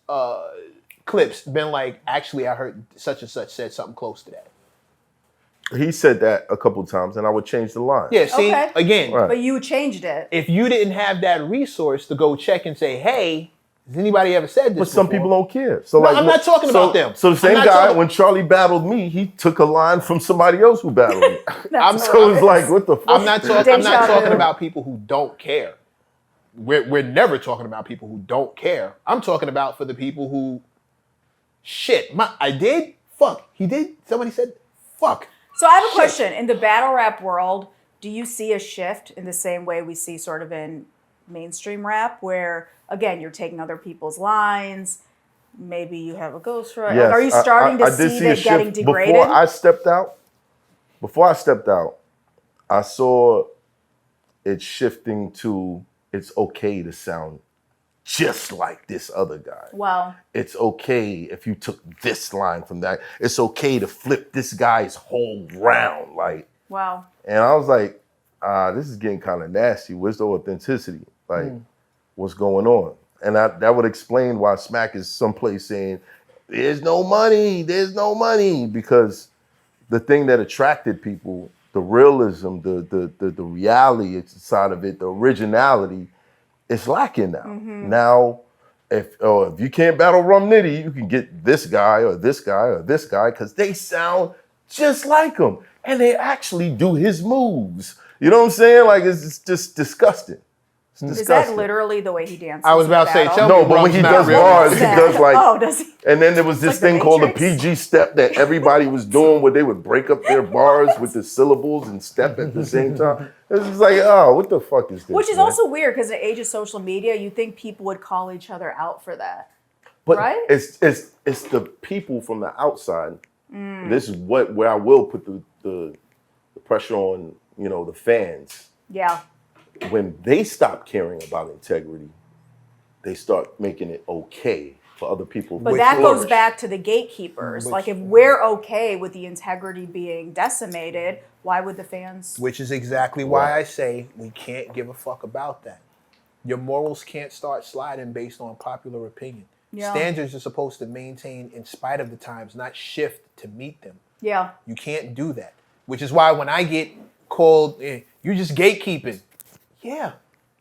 Clips been like, actually, I heard such and such said something close to that? He said that a couple times, and I would change the line. Yeah, see, Okay. again, Right. But you changed it. if you didn't have that resource to go check and say, hey, has anybody ever said this But some before? people don't care. So No, I'm not talking about them. So the same I'm not guy, talking- when Charlie battled me, he took a line from somebody else who battled me. That's So it's like, what the fuck? I'm not Deja talking vu. about people who don't care. We're never talking about people who don't care. I'm talking about for the people who, shit, I did? Fuck, he did? Somebody said, fuck. So I have a question. In the battle rap world, do you see a shift in the same way we see sort of in mainstream rap where, again, you're taking other people's lines, maybe you have a ghostwriter. Yes, Are you starting I to did see a it getting shift. degraded? Before I stepped out, I saw it shifting to it's okay to sound just like this other guy. Wow. It's okay if you took this line from that. It's okay to flip this guy's whole round. Like, Wow. and I was like, this is getting kind of nasty. Where's the authenticity? Like, what's going on? And that would explain why Smack is someplace saying, there's no money, because the thing that attracted people, the realism, the reality inside of it, the originality, it's lacking now. Now, if you can't battle Rum Nitty, you can get this guy or this guy or this guy because they sound just like him and they actually do his moves. You know what I'm saying? Like, it's just disgusting. It's Is disgusting. that literally the way he dances? I was about to say, in tell battle? No, but when he Rum's not does real. bars, he does like... Oh, does he? And then there was this Like the thing called the Matrix? PG step that everybody was doing where they would break up their bars with the syllables and step at the same time. It's just like, oh, what the fuck is this? Which is man? also weird because in the age of social media, you think people would call each other out for that. But right? it's the people from the outside. This is where I will put the pressure on, the fans. Yeah. When they stop caring about integrity, they start making it okay for other people. But to that goes flourish. back to the gatekeepers. Like, if we're okay with the integrity being decimated, why would the fans? Which is exactly why I say we can't give a fuck about that. Your morals can't start sliding based on popular opinion. Yeah. Standards are supposed to maintain in spite of the times, not shift to meet them. Yeah. You can't do that. Which is why when I get called, you just gatekeeping. Yeah,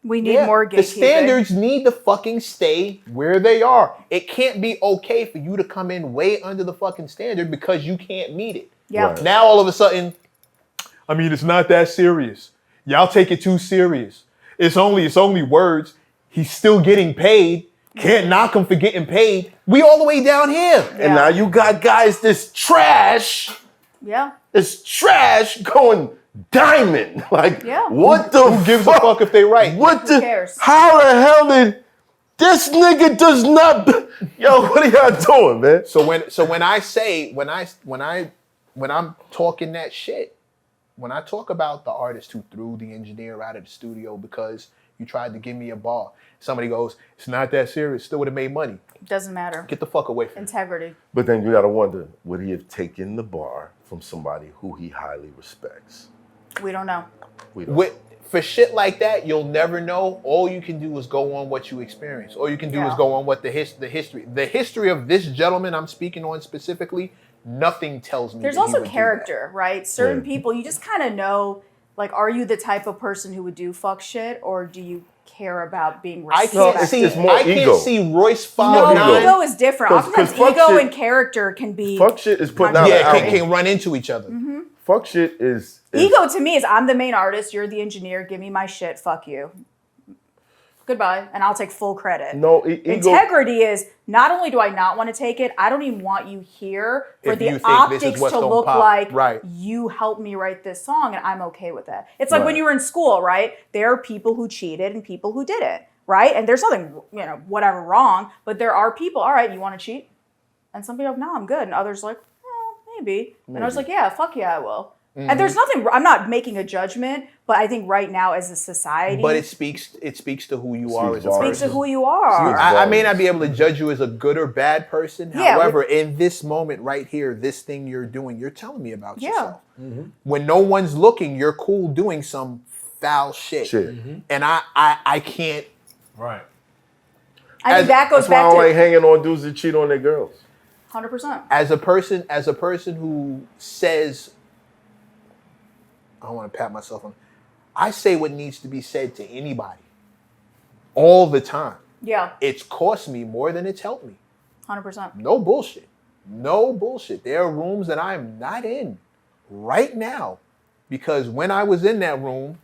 We need more gatekeeping. The standards need to fucking stay where they are. It can't be okay for you to come in way under the fucking standard because you can't meet it. Yeah. Right. Now all of a sudden, I mean, it's not that serious. Y'all take it too serious. It's only words. He's still getting paid. Can't knock him for getting paid. We all the way down here. And now you got guys this trash. Yeah. It's trash going diamond. Like, what the Who gives a fuck if they right? What Who cares? How the hell did this nigga does not? Yo, what are y'all doing, man? So when I'm talking that shit, when I talk about the artist who threw the engineer out of the studio because you tried to give me a bar, somebody goes, it's not that serious, still would have made money. Doesn't matter. Get the fuck away from me. Integrity. But then you gotta wonder, would he have taken the bar from somebody who he highly respects? We don't know. We don't. For shit like that, you'll never know. All you can do is go on what you experience. All you can do is go on what the history. The history of this gentleman I'm speaking on specifically, nothing tells me. There's also character, right? Certain people, you just kind of know, like, are you the type of person who would do fuck shit, or do you care about being respected? I can't see Royce 5'9". No, ego is different. Oftentimes ego and character can be... Fuck shit is putting out an album. Can run into each other. Mm-hmm. Fuck shit is... Ego to me is, I'm the main artist, you're the engineer, give me my shit, fuck you. Goodbye, and I'll take full credit. No, integrity is, not only do I not want to take it, I don't even want you here for the optics to look like you helped me write this song, and I'm okay with that. It's like when you were in school, right? There are people who cheated and people who didn't, right? And there's nothing, whatever wrong, but there are people, all right, you want to cheat? And some people are like, no, I'm good. And others are like, well, maybe. And I was like, yeah, fuck yeah, I will. Mm-hmm. And there's nothing, I'm not making a judgment, but I think right now as a society. But it speaks to who you are as a person. It speaks to who you are. I may not be able to judge you as a good or bad person. However, in this moment right here, this thing you're doing, you're telling me about yourself. Mm-hmm. When no one's looking, you're cool doing some foul shit. Mm-hmm. And I can't. Right. I think that goes back to. That's why I don't like hanging on dudes that cheat on their girls. 100%. As a person who says, I don't want to pat myself on. I say what needs to be said to anybody. All the time. Yeah. It's cost me more than it's helped me. 100%. No bullshit. No bullshit. There are rooms that I'm not in right now because when I was in that room,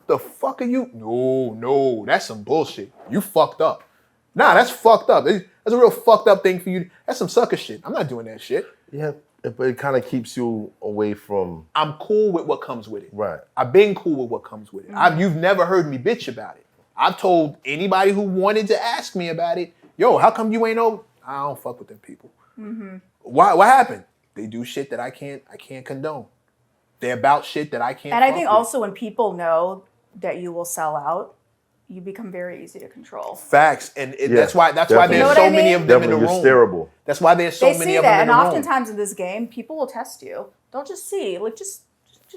the fuck are you? No, that's some bullshit. You fucked up. Nah, that's fucked up. That's a real fucked up thing for you. That's some sucker shit. I'm not doing that shit. Yeah. But it kind of keeps you away from... I'm cool with what comes with it. Right. I've been cool with what comes with it. Mm-hmm. You've never heard me bitch about it. I've told anybody who wanted to ask me about it, yo, how come you ain't over? I don't fuck with them people. Mm-hmm. Why? What happened? They do shit that I can't condone. They're about shit that I can't. And I think also when people know that you will sell out, you become very easy to control. Facts, and that's why there's so many of them in the room. Steerable. That's why there's so many of them in the room. And oftentimes in this game, people will test you. They'll just see, like just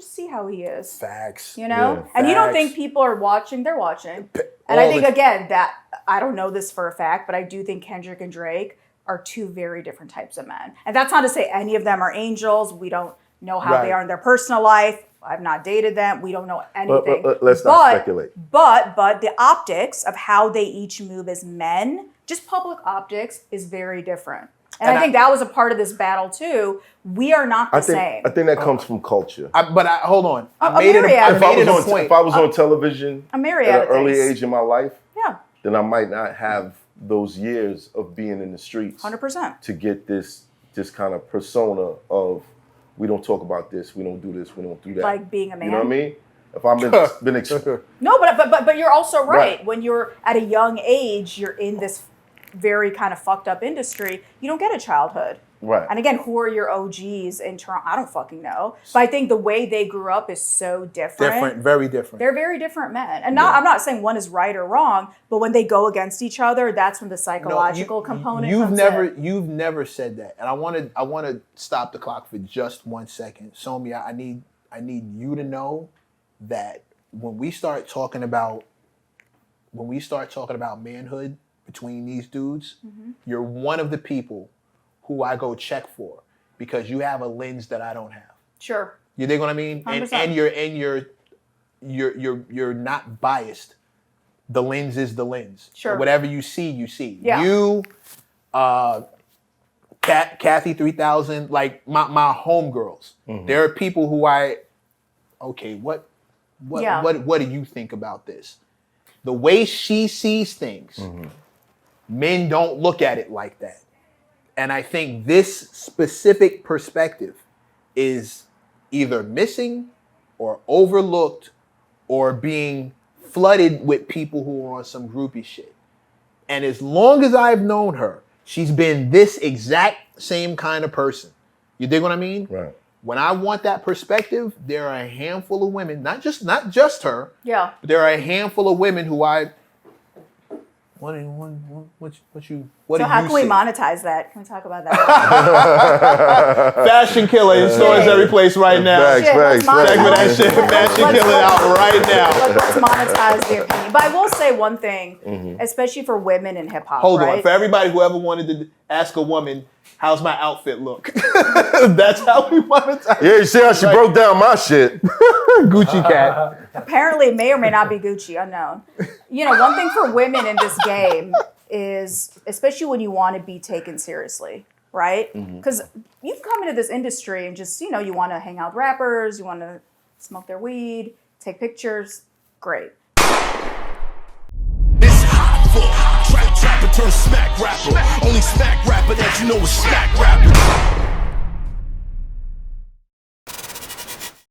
see how he is. Facts. You know, and you don't think people are watching? They're watching. And I think again that I don't know this for a fact, but I do think Kendrick and Drake are two very different types of men. And that's not to say any of them are angels. We don't know how they are in their personal life. I've not dated them. We don't know anything. Let's not speculate. But the optics of how they each move as men, just public optics, is very different. And I think that was a part of this battle too. We are not the same. I think that comes from culture. Hold on. If I was on television at an early age in my life, then I might not have those years of being in the streets. 100%. To get this kind of persona of, we don't talk about this, we don't do this, we don't do that. Like being a man. You know what I mean? If I've been No, but you're also right. When you're at a young age, you're in this very kind of fucked up industry. You don't get a childhood. Right. And again, who are your OGs in Toronto? I don't fucking know. But I think the way they grew up is so different. Very different. They're very different men. And I'm not saying one is right or wrong, but when they go against each other, that's when the psychological component comes in. You've never said that. And I want to stop the clock for just 1 second. SOWMYA, I need you to know that when we start talking about manhood between these dudes, you're one of the people who I go check for because you have a lens that I don't have. Sure. You dig what I mean? 100%. And you're not biased. The lens is the lens. Sure. Whatever you see, you see. Yeah. You, Kathy 3000, like my homegirls. There are people who what do you think about this? The way she sees things, men don't look at it like that. And I think this specific perspective is either missing or overlooked or being flooded with people who are on some groupie shit. And as long as I've known her, she's been this exact same kind of person. You dig what I mean? Right. When I want that perspective, there are a handful of women, not just her. Yeah. But there are a handful of women who what do you So how can we monetize that? Can we talk about that? Fashion Killer in stores every place right now. Facts, facts, facts. Check with that shit. Fashion Killer out right now. Let's monetize the opinion. But I will say one thing, especially for women in hip hop. Hold right? on. For everybody who ever wanted to ask a woman, how's my outfit look? That's how we monetize. Yeah, you see how she broke down my shit. Gucci cat. Apparently, it may or may not be Gucci, unknown. You know, one thing for women in this game is, especially when you want to be taken seriously, right? Because you've come into this industry and just, you know, you want to hang out with rappers, you want to smoke their weed, take pictures. Great. It's hot for trapper turn smack rapper. Only smack rapper that you know is smack rapper.